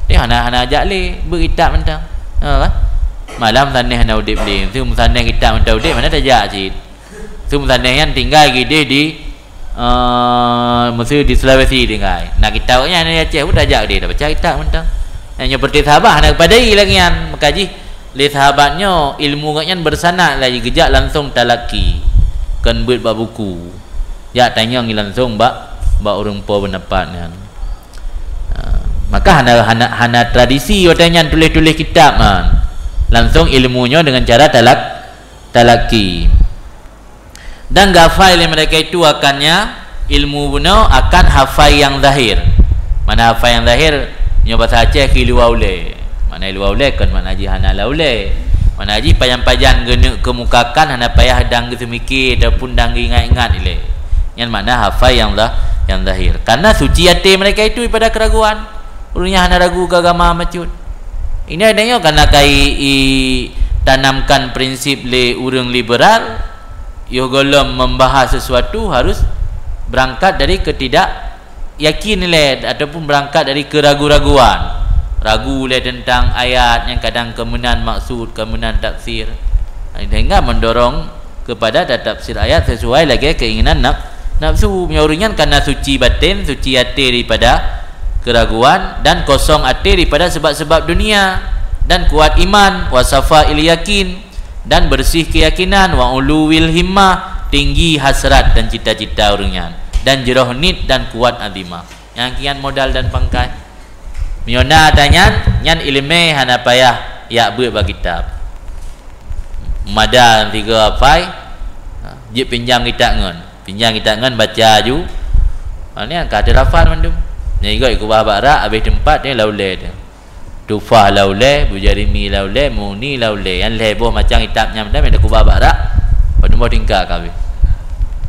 S1: Dia hana ajak le berkitab mentang. Kan? Malam tanah hana udip le. Tu tanah kitab mentang udip mana tajak cit. Tu tanah yang tinggal gede di mesti di Sulawesi tinggal. Nak kitabnya hana Aceh pun tajak dia dah baca kitab mentang. Yang seperti sahabat nak padai lagi kan makaji li sahabatnya ilmu katnya bersanad lagi gejak langsung talaki kan buat buku ya tanya ngi langsung bak orang po pendapat kan. Maka hana tradisi katanya tulis kitab kan langsung ilmunya dengan cara talaki dan gafai mereka itu akannya ilmu benar akan hafai yang zahir. Mana hafai yang zahir nya bahasa Aceh ki luar ule. Mana luar ule kan mana haji hana la ule. Mana haji payang-payang gena kemukakan hana payah dang semikir ataupun dang ingat-ingat ile. yang mana hafal yang zahir. Karena suci hati mereka itu daripada keraguan. Urungnya hana ragu agama macut. Ini adanya karena kai tanamkan prinsip le urang liberal, yo golom membahas sesuatu harus berangkat dari yakin le ataupun berangkat dari keraguan-raguan. Ragu le tentang ayat yang kadang kemudian maksud, kemudian tafsir. Sehingga mendorong kepada tafsir ayat sesuai lagi keinginan nafsu. Menyorongnya karena suci batin, suci hati daripada keraguan, dan kosong hati daripada sebab-sebab dunia, dan kuat iman, wasafa il yakin, dan bersih keyakinan, wa uluwil himmah, tinggi hasrat dan cita-cita orangnya, dan jeroh nid dan kuat azimah. Yang kian modal dan pangkai miona tanya nyan ilmu hana payah ya buat bagi kitab madal 3 apai je pinjam kita ngan baca ju ni angka ada rafal mandum ni ikut kubah barak habis tempat ni laule dia tufah laule bujarimi laule muni laule yang leboh macam kitabnya dah ada kubah barak pada mau tingkah kabeh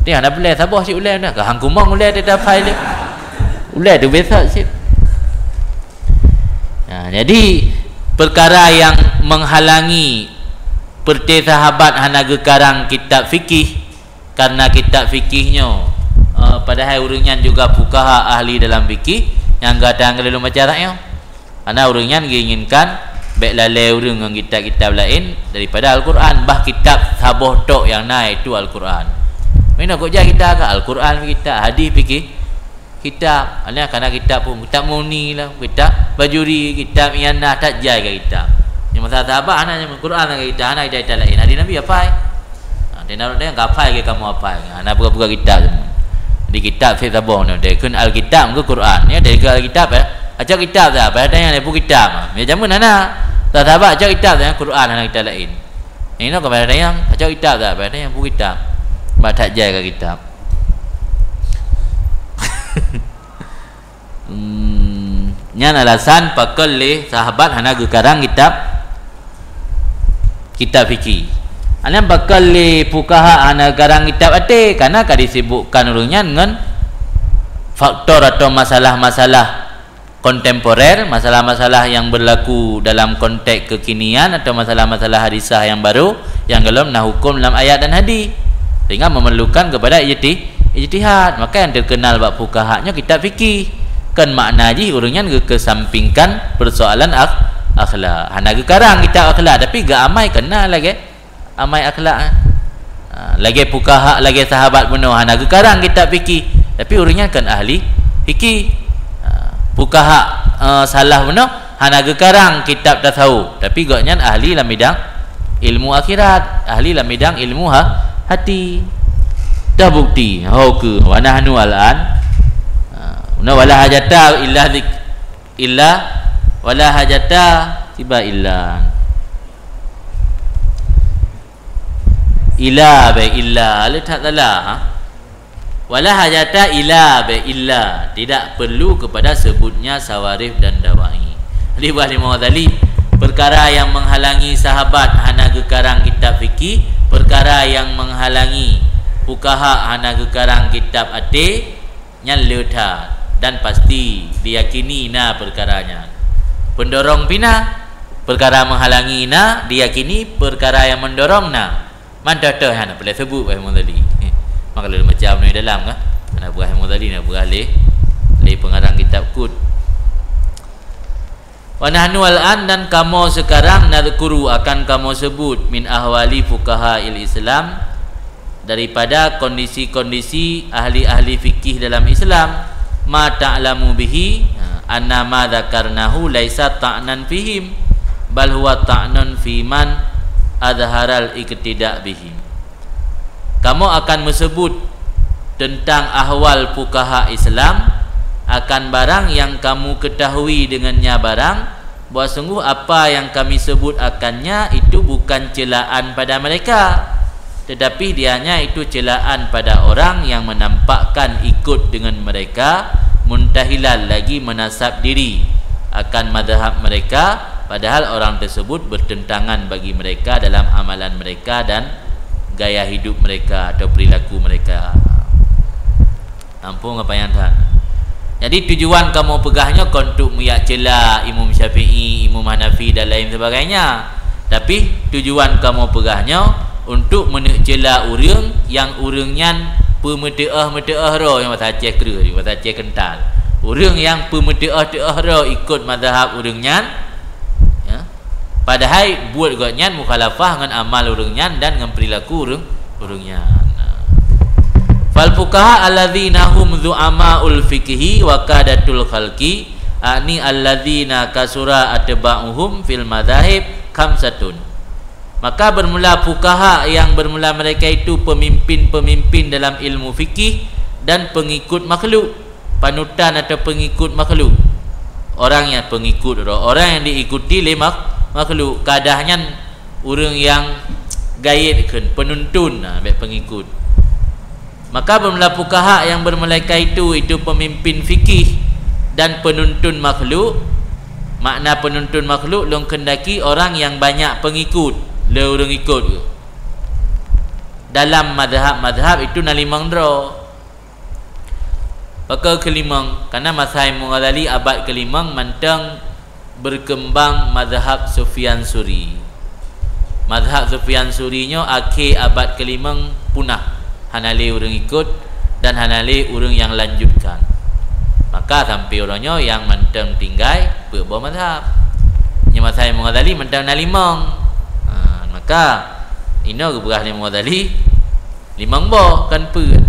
S1: ni hana boleh sabah si ulai dah hang kumang ulai dia dapat dia ulai tu biasa sip. Jadi perkara yang menghalangi perti sahabat hanaga karang kitab fikih, karena kitab fikihnya padahal urangnya juga fuqaha ahli dalam fikih yang gadang lalu macaraknya, karena urangnya inginkan baik lalai urang dengan kitab-kitab lain daripada Al-Quran. Bah kitab saboh tok yang naik itu Al-Quran. Mana kok jah kita ke Al-Quran kita hadis fikih kitab ana kana kitab pun kitab muni lah, kitab bajuri, kitab yana tak jai ke kitab yang masa sahabat ana yang Al-Quran ke kitab ana kitab lain hadis Nabi apa dia nak dia apa ke kamu apa ana buka-buka kitab di kitab saya sabah no dia kun al-kitab ke Quran ya dia ke al-kitab aja kitab dah pada yang dia buku kitab ya jamun ana sahabat aja kitab dah Quran ana kitab lain ini no kepada yang aja kitab dah pada yang buku kitab ba tak jai ke kitab. Nyan alasan pakal le sahabat hana gekarang kitab fikih. Anan pakal le fuqaha hana garang kitab ate karena ka disibukkan urangnya dengan faktor atau masalah-masalah kontemporer, masalah-masalah yang berlaku dalam konteks kekinian atau masalah-masalah hadisah yang baru yang gelom nah hukum dalam ayat dan hadis, sehingga memerlukan kepada ijtihad. Maka yang terkenal bab fuqahanya kitab fikih kan makna ji urangnya kesampingkan persoalan akhlak. Hana gekarang kitab akhlak tapi gak amai kenal lagi amai akhlak. Lagi fuqaha lagi sahabat penuh hana gekarang kitab fikih tapi urangnya kan ahli fikih. Fuqaha salah penuh hana gekarang kitab tasawuf tapi gaknya ahli dalam bidang ilmu akhirat, ahli dalam bidang ilmu hati. Dah bukti ke wa nahnu al-an wala hajata illa wala hajata tiba illa letak salah wala hajata illa tidak perlu kepada sebutnya sawarif dan dawai. Jadi Wahli Mawadali perkara yang menghalangi sahabat hana gekarang kitab fikih, perkara yang menghalangi fuqaha hana gekarang kitab ate nyan leutha dan pasti diyakini na perkaranya. Pendorong pina perkara menghalangi na diyakini perkara yang mendorong na. Mantap hana boleh sebut Wahai Mudali. Maka lalu macam ni dalam kan. Ana Wahai Mudali nak beralih le pengarang kitab Qud. Wa nahnu al-an dan kamu sekarang nadhkuru akan kamu sebut min ahwali fuqaha il-Islam daripada kondisi-kondisi ahli-ahli fikih dalam Islam ma ta'lamu bihi anna ma dzakarnahu laisa ta'nan fihim bal huwa ta'nun fi man adharal iktida bihim. Kamu akan menyebut tentang ahwal fuqaha Islam akan barang yang kamu ketahui dengannya barang bahawa sungguh apa yang kami sebut akannya itu bukan celaan pada mereka, tetapi dianya itu celaan pada orang yang menampakkan ikut dengan mereka, muntahilan lagi menasab diri akan mazhab mereka, padahal orang tersebut bertentangan bagi mereka dalam amalan mereka dan gaya hidup mereka atau perilaku mereka. Ampun apa yang tak. Jadi tujuan kamu pegahnya untuk miyak cela Imam Syafi'i, Imam Hanafi dan lain sebagainya. Tapi tujuan kamu pegahnya untuk mencela urang yang urangnya pemeteah ro yang mata Aceh kera, mata Aceh kental. Urang yang pemeteah ro ikut mazhab urangnya, ya. Padahal buat gotnya mukhalafah dengan amal urangnya dan dengan perilaku urangnya. Fal fuqaha alladzina hum zu'ama'ul fiqhi wa qadatul khalqi ani alladzina kasura atba'uhum fil madzahib khamsatun. Maka bermula fuqaha yang bermula mereka itu pemimpin-pemimpin dalam ilmu fikih dan pengikut makhluk, panutan atau pengikut makhluk. Orang yang pengikut, orang yang diikuti oleh makhluk, kadahnya orang yang gaidkan, penuntun, baik pengikut. Maka bermula fuqaha yang bermulaika itu pemimpin fikih dan penuntun makhluk. Makna penuntun makhluk long kendaki orang yang banyak pengikut, le orang ikut ke. Dalam mazhab itu nalimang dro. Maka kelimang, karena mazhab Ghazali abad kelimang mantang berkembang mazhab Sufyan Suri. Mazhab Sufyan Surinya akhir abad kelimang punah. Hanali orang ikut dan hanali orang yang lanjutkan. Maka sampai orangnya yang mentang tinggal berbuah mazhab. Yang mazhab Imam Ghazali mentang nalimang. Maka ini berah Imam Ghazali limang boh kan per.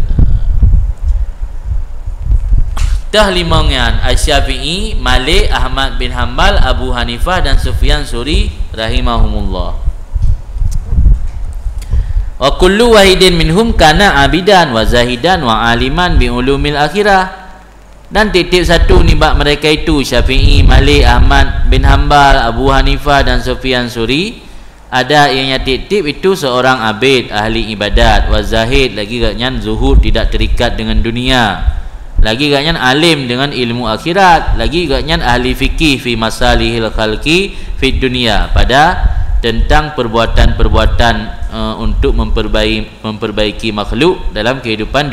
S1: Dah limangnya Asy-Syafi'i, Malik, Ahmad bin Hanbal, Abu Hanifah dan Sufyan Suri rahimahumullah. Wa kullu wahidin minhum kana abidan wa zahidan wa aliman bi ulumil akhirah. Dan titik satu ni bab mereka itu Syafi'i, Malik, Ahmad bin Hanbal, Abu Hanifah dan Sufyan Suri, ada yang titik itu seorang abid ahli ibadat, wa zahid lagi gaknya zuhud tidak terikat dengan dunia, lagi gaknya alim dengan ilmu akhirat, lagi gaknya ahli fikih fi masalihil khalqi fi dunia, pada tentang perbuatan-perbuatan untuk memperbaiki makhluk dalam kehidupan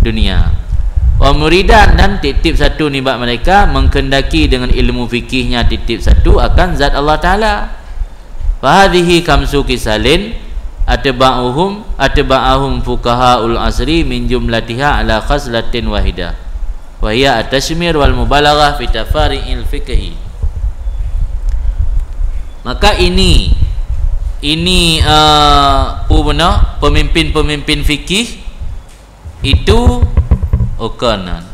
S1: dunia. Wa muridan dan titip satu ni bab mereka mengkendaki dengan ilmu fikihnya titip satu akan zat Allah Taala. Fa hadhihi kamsu kisalin atba'ahum fuqahaul asri min jumlatiha ala khaslatin wahidah wa hiya at-tashmir wal mubalaghah fi tafari'il fiqhi. Maka ini pemimpin-pemimpin fikih itu ukanan.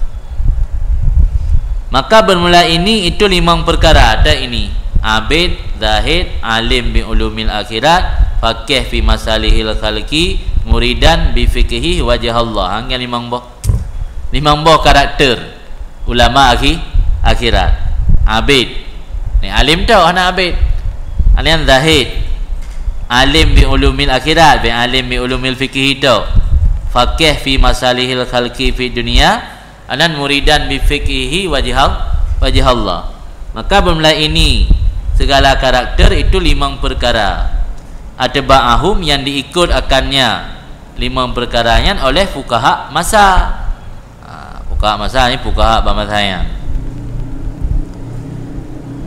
S1: Maka bermula ini itu limang perkara. Ada ini abid, zahid, alim bi ulumil akhirat, faqih fi masalihil khalqi, muridan bi fiqhi wajh Allah. Hanya limang boh karakter ulama akhirat. Abid ni alim tau anak abid. Alian zahid, alim bi ulumil akhirat, bi alim bi ulumil fiqh itu. Faqih fi masalihil khalqi fi dunia, anan muridan bi fiqhi wajh Allah. Maka bermula ini segala karakter itu limang perkara. Atba'ahum yang diikut akannya limang perkaranya oleh fuqaha masa. Fuqaha masa ni fuqaha bamazhaya.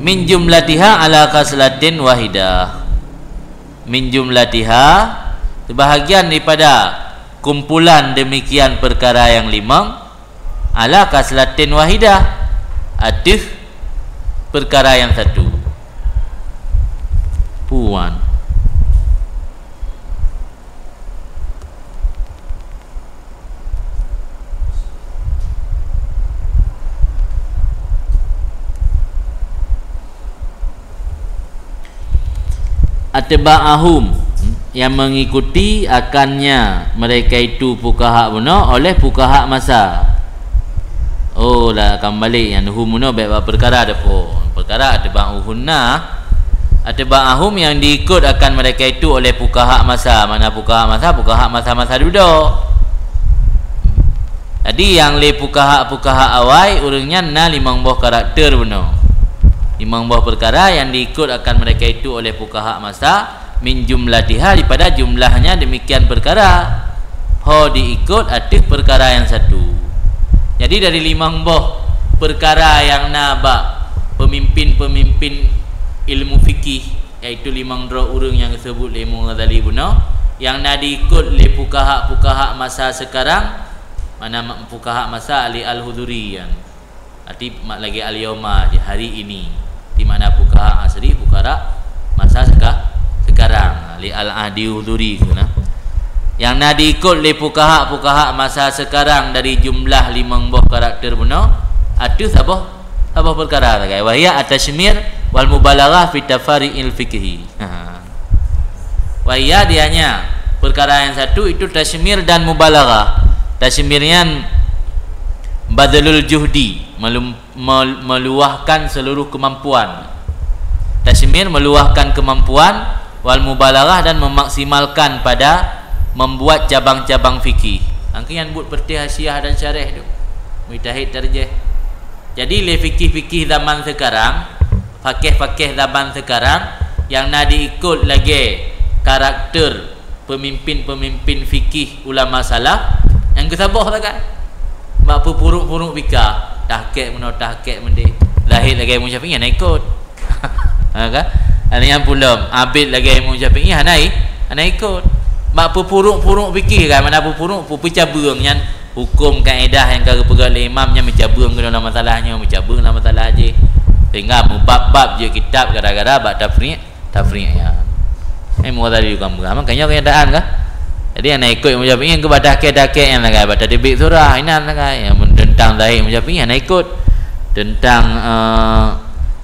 S1: Min jumlatiha ala kaslatin wahidah. Min jumlatiha sebahagian daripada kumpulan demikian perkara yang limang ala kaslatin wahidah, aduh perkara yang satu. Puan atba'ahum yang mengikuti akannya mereka itu fuqaha benar oleh fuqaha masa. Oh lah kembali yang humuno baik perkara ada pun perkara atba'uhunna, atba'ahum yang diikut akan mereka itu oleh fuqaha masa. Mana fuqaha masa duduk. Jadi yang le fuqaha awai urangnya na limang buah karakter benar. Limang buah perkara yang diikut akan mereka itu oleh fuqaha masa min jumlatiha daripada jumlahnya demikian perkara. Ho diikut atik perkara yang satu. Jadi dari 5 boh perkara yang nabak pemimpin-pemimpin ilmu fikih, iaitu 5 orang yang disebut oleh Imam Ghazali Buno, yang nak diikut oleh fuqaha masa sekarang. Mana fuqaha masa Ali Al-Huduri yang arti mak lagi al-yauma je, hari ini. Di mana fuqaha asri fuqara masa sekarang Ali Al-Ahdi Huduri tu nah. Yang nak diikut oleh fuqaha masa sekarang dari jumlah 5 buah karakter Buno, ada sabah perkara lagi. Wahia at-tashmir wal mubalaghah fi tafari'il fiqhi. Wahia dianya perkara yang satu itu tashmir dan mubalaghah. Tashmirnya badalul juhdi, meluahkan seluruh kemampuan. Tashmir meluahkan kemampuan, wal mubalaghah dan memaksimalkan pada membuat cabang-cabang fikih. Angka yang buat perti hasiah dan syarah tu mujtahid tarjih. Jadi le fikih-fikih zaman sekarang, fakih-fakih zaman sekarang yang nak diikut lagi karakter pemimpin-pemimpin fikih ulama salaf yang kesabah tak kan. Mak puruk-puruk fikah, tahqiq mende. Lahir lagi Imam Syafi'i nak ikut. Ha kan? Ada yang belum abid lagi Imam Syafi'i nak ikut. Mak puruk-puruk fikih kan, mana puruk pecabung yang hukum kaedah yang kau pegang oleh imamnya mencabung dalam masalahnya, mencabung dalam masalah aje. Sehingga bab-bab je kitab gara-gara bab tafriq ya. Mau tadi juga makanya keadaan kah? Jadi yang nak ikut Imam Syafi'i yang kepada dakik yang lagai baca tebik surah ini lagai yang tentang zahir Imam Syafi'i yang nak ikut tentang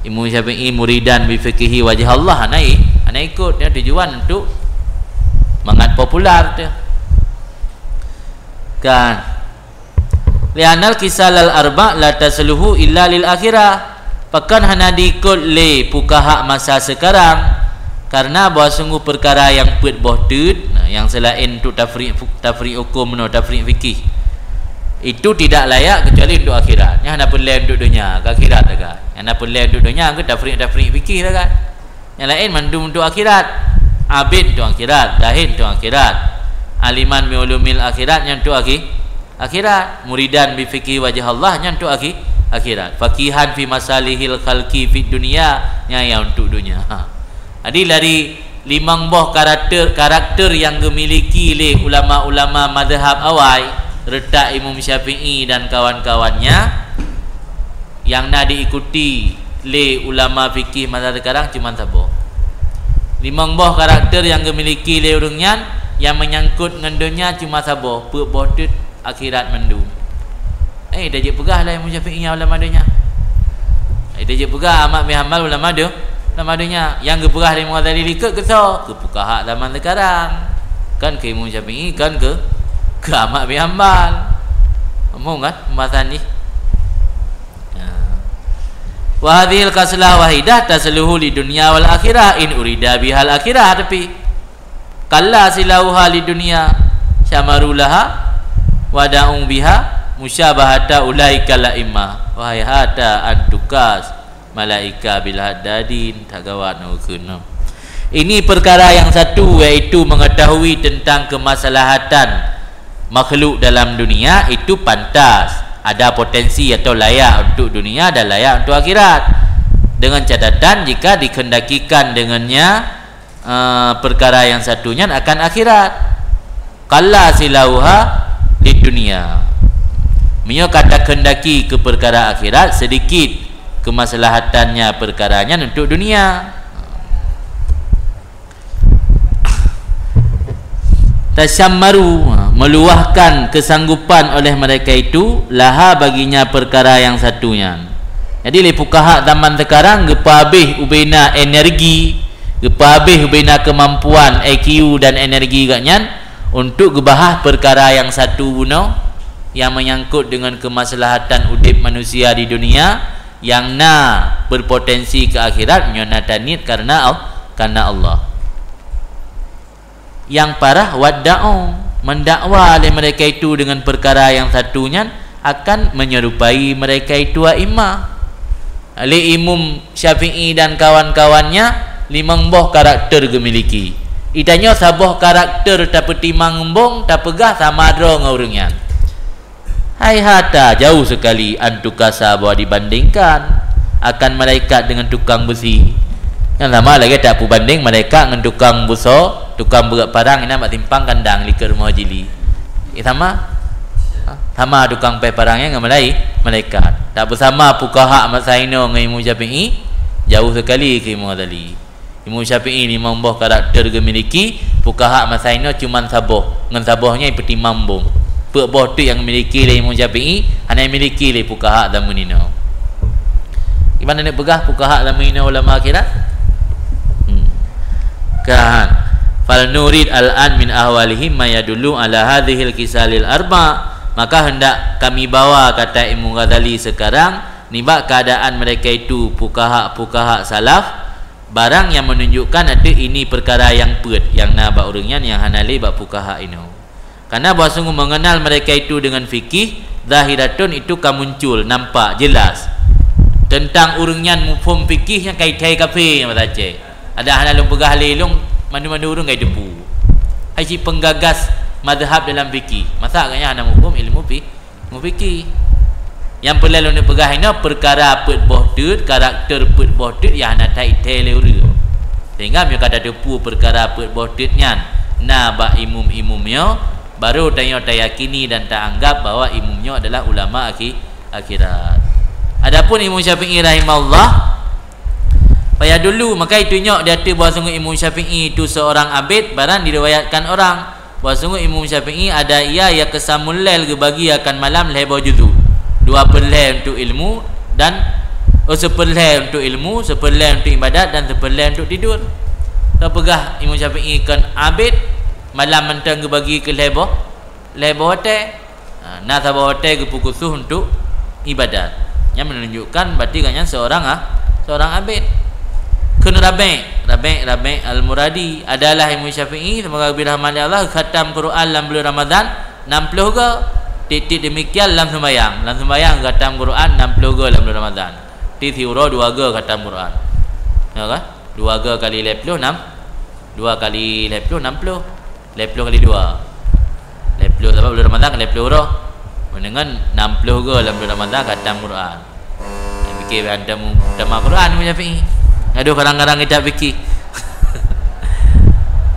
S1: Imam Syafi'i muridan bi fiqhi wajh Allah nak ikut dia tujuan untuk mangat popular tu kan. Lianal kisal al arba la tasluhu illa lil akhirah. Pakan hana diikut le fuqaha masa sekarang karena bahawa sungguh perkara yang put bohdud, yang selain untuk tafriq hukum no tafriq fikih itu tidak layak kecuali untuk akhirat. Yang nak pelai untuk dunia ke akhirat tak kan? Yang nak pelai untuk dunia ke tafriq fikih tak kan? Yang lain mandum untuk akhirat. Abid untuk akhirat, dahin untuk akhirat, aliman bi ulumil akhirat yang untuk akhirat, muridan bi fiqhi wajh Allah yang untuk akhirat, faqihan fi masalihil khalqi fi dunia yang untuk dunia. Jadi dari 5 buah karakter yang dimiliki oleh ulama-ulama mazhab awal retak Imam Syafi'i dan kawan-kawannya yang nak diikuti oleh ulama fikih masa sekarang cuma sabo. 5 buah karakter yang dimiliki oleh orangnya yang menyangkut dengan dunia cuma sabo, bohdud akhirat mendum. Dah je pegah lah Imam Syafi'i ulama dunia. Dah je pegah Ahmad bin Hanbal ulama dunia. Yang gepegah dari Imam Ghazali ke fuqaha zaman sekarang. Kan ke Imam Syafi'i kan ke Ahmad bin Hanbal. Ngomong kan pembahasan ni. Wa hadhil qaslah wahidah tasluhu li dunya wal akhirah in urida bihal akhirah. Tapi kalla silauha li dunya syamarulaha wada'u biha musyabahata ulaika laimah wa hayata antukas malaika bil haddadin tagawat nukun. Ini perkara yang satu, iaitu mengetahui tentang kemaslahatan makhluk dalam dunia itu pantas, ada potensi atau layak untuk dunia dan layak untuk akhirat, dengan catatan jika dikehendakikan dengannya perkara yang satunya akan akhirat. Kalla silauha di dunia, menyo kata kehendaki ke perkara akhirat, sedikit kemaslahatannya perkaranya untuk dunia. Tasyammaru, meluahkan kesanggupan oleh mereka itu laha baginya perkara yang satunya. Jadi le fuqaha zaman sekarang gepa habis ubena energi, gepa habis ubena kemampuan IQ dan energi gaknya untuk gebahas perkara yang satu buno yang menyangkut dengan kemaslahatan udip manusia di dunia yang berpotensi ke akhirat nyonatanit karena Allah. Yang parah wadda'u, mendakwa oleh mereka itu dengan perkara yang satunya akan menyerupai mereka itu a'immah. Oleh Imam Syafi'i dan kawan-kawannya 5 buah karakter gemiliki. Itanya sabuh karakter tak peti mangembong tak pegah sama ada dengan orangnya. Hai hata, jauh sekali antukasa bahawa dibandingkan akan malaikat dengan tukang besi. Yang lama lagi tak pu banding malaikat dengan tukang buso, tukang berat parang ini nak timpang kandang di ke rumah jili. Sama tukang peh parangnya dengan malaikat. Tak bersama fuqaha Masaino dengan Imam Syafi'i, jauh sekali ke Imam Ghazali. Imam Syafi'i ni membuah karakter gemiliki, fuqaha Masaino cuma saboh. Dengan sabohnya seperti mambung. Pekboh tu yang memiliki oleh Imam Syafi'i, hanya memiliki oleh fuqaha zaman ini. Gimana nak pegah fuqaha zaman ini ulama akhirat? Kan fal nurid al-an min ahwalihim ma yadullu ala hadhil kisalil arba. Maka hendak kami bawa, kata Imam Ghazali sekarang, ni bab keadaan mereka itu fuqaha salaf, barang yang menunjukkan ada ini perkara yang yang nak bab orangnya yang hanali bab fuqaha ini. Karena bahawa sungguh mengenal mereka itu dengan fikih, zahiratun itu kan muncul, nampak, jelas. Tentang urungnya mufhum fikih yang kait-kait kafe yang baca. Ada hanalung pegah lelong, mandu-mandu urung kait depu. Hai si penggagas mazhab dalam fikih. Masa agaknya hana mufhum ilmu fikih. Yang perlu nak pegah ini perkara pet bohdut, karakter pet bohdut yang hana tai-tai le. Sehingga mereka kata depu perkara pet bohdutnya. Na ba imum-imumnya baru tanya yakini dan tak anggap bahawa imamnya adalah ulama akhirat. Adapun Imam Syafi'i rahimahullah, payah dulu maka itunya dia kata bahawa sungguh Imam Syafi'i itu seorang abid, barang diriwayatkan orang bahawa sungguh Imam Syafi'i ada ia yang kesamulal ke bagi akan malam lehbah juzu. 2 perleh untuk ilmu dan seperleh untuk ilmu, seperleh untuk ibadat dan seperleh untuk tidur. Kalau pegah Imam Syafi'i kan abid, malam mentang ke bagi ke lebo hotel, nasabah hotel ke pukusuh untuk ibadat, yang menunjukkan berarti kan seorang abid. Kena Rabi' Al-Muradi adalah Imam Syafi'i, semoga birahmat Allah, khatam Quran dalam bulan Ramadan 60 ke titik demikian dalam sembahyang khatam Quran 60 ke dalam bulan Ramadan. Titik uro 2 ke khatam Quran, ya kan? 2 ke kali 60 2 kali 60 leploh kali 2 leploh sebab bulan Ramadan kan leploh roh dengan 60 ke dalam bulan Ramadan khatam Quran. Yang fikir khatam Quran Imam Syafi'i. Aduh kadang-kadang kita fikir.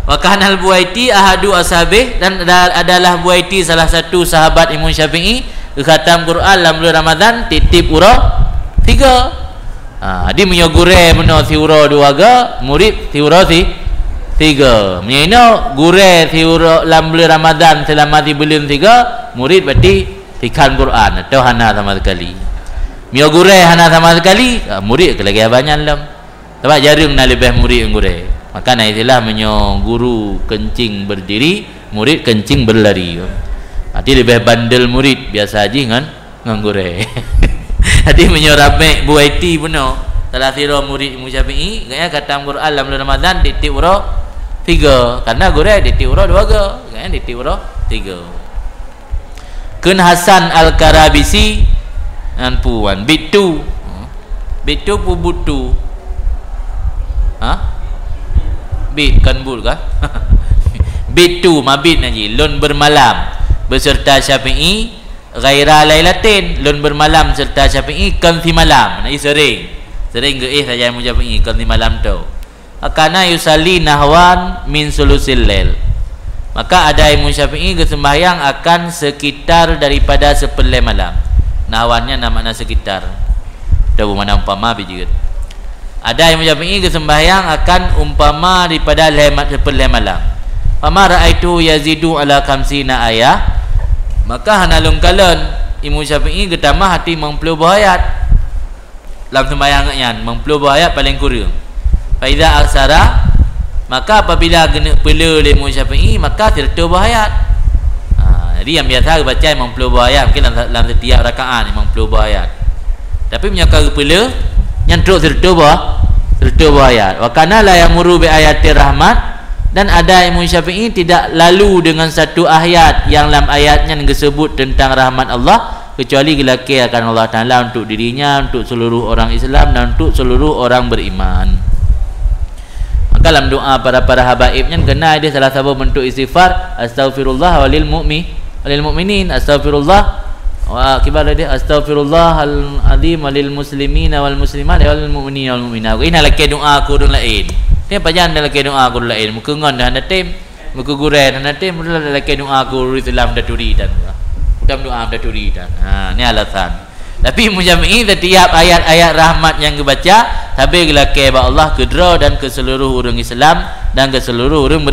S1: Wa kana al-Buaiti ahadu ashabih, dan adalah Buaiti salah satu sahabat Imam Syafi'i, khatam Quran dalam bulan Ramadan titip urah 3. Dia menyogure meno si urah 2 ke murid si urah 3. Menyino gure tiuro dalam bulan Ramadan selama 3 bulan 3 murid berarti ikan Quran atau hana sama sekali. Mio gure hana sama sekali, murid ke lagi banyak dalam. Sebab jarang nak lebih murid yang gure. Maka nak istilah menyo guru kencing berdiri, murid kencing berlari. Nanti lebih bandel murid biasa aja dengan gure. Nanti menyo Rabi' Buaiti puno salah siro murid Imam Syafi'i, gaya khatam Quran dalam bulan Ramadan titik urah 3, karena gure titik urah 2 ke, kan titik urah 3. Kun Hasan Al-Karabisi anpuan bitu pu butu. Bit kan bul kah? Bitu mabit naji lun bermalam beserta Syafi'i ghaira lailatin, lun bermalam serta Syafi'i kan si malam. Ini sering ke saja Imam Syafi'i kan si malam tu. Karena yusalli nahwan min sulusil lail, maka ada Imam Syafi'i kesembahyang akan sekitar daripada seperlai malam. Nahwannya nama sekitar, dah bermakna umpama juga. Ada Imam Syafi'i kesembahyang akan umpama daripada seperlai malam. Fama ra'aitu yazidu ala khamsina ayah, maka hanalung kalan Imam Syafi'i ketambah hati 50 ayat dalam sembahyangnya, 50 ayat paling kurang. Faiza aksara, maka apabila kena pela oleh Imam Syafi'i maka 30 ayat. Jadi yang biasa baca 50 ayat mungkin dalam setiap rakaat 50 ayat. Tapi menyakar pela yang teruk 30 ayat. Wa kana la yamuru bi ayatir rahmat, dan ada Imam Syafi'i tidak lalu dengan satu ayat yang dalam ayatnya disebut tentang rahmat Allah, kecuali gelaki akan Allah Ta'ala untuk dirinya, untuk seluruh orang Islam dan untuk seluruh orang beriman. Dalam doa para habaibnya kena dia salah satu bentuk istighfar, astaghfirullah walil mu'minin, astaghfirullah wa kibar dia astaghfirullahal azim lil muslimina wal muslimat wal mu'minina wal mu'minat. Ini laki doa aku dun lain. Ni apa jangan laki doa aku dun lain. Muka ngon dah natim, muka guren dah natim, mula laki doa aku Islam dah turidan. Mudah doa dah turidan. Ha, ni alasan. Tapi mujami'i setiap ayat-ayat rahmat yang dibaca tapi laki ba Allah kedra dan ke seluruh orang Islam dan ke seluruh orang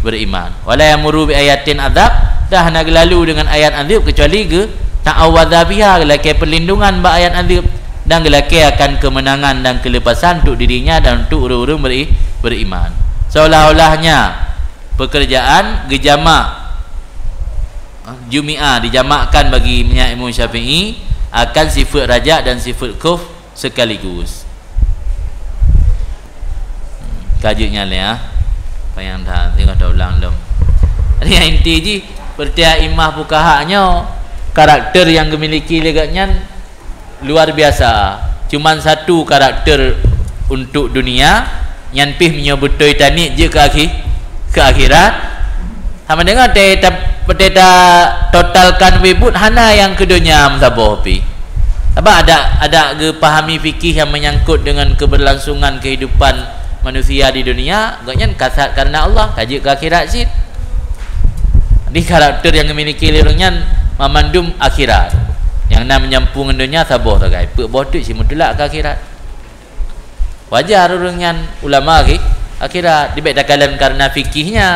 S1: beriman. Wala yamuru bi ayatin azab, dah nak lalu dengan ayat azab kecuali ke ta'awadha biha, gelake perlindungan ba ayat azab dan gelake akan kemenangan dan kelepasan untuk dirinya dan untuk orang-orang beriman. Seolah-olahnya pekerjaan gejamak Jumi'ah dijamakkan bagi Imam Syafi'i akan sifat rajak dan sifat kuf sekaligus. Kajutnya lah payang dah tengok dah ulang belum. Ini yang inti je pertiak imah bukahaknya karakter yang dimiliki legatnya luar biasa. Cuman satu karakter untuk dunia yang pih menyebutoi tanik je ke akhirat. Sama dengar peteta totalkan wibut hana yang kedunya msaboh pi. Apa ada ke pahami fikih yang menyangkut dengan keberlangsungan kehidupan manusia di dunia, agaknya kasat karena Allah kaji ke akhirat sit. Di karakter yang memiliki lirungnya memandum akhirat. Yang nak menyampung dunia saboh tak guys. Pek bodoh si mutulak ke akhirat. Wajar orangnya ulama ke akhirat dibek takalan karena fikihnya.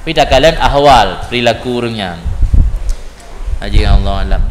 S1: Tapi takalan ahwal perilaku orangnya. Haji Allah alam.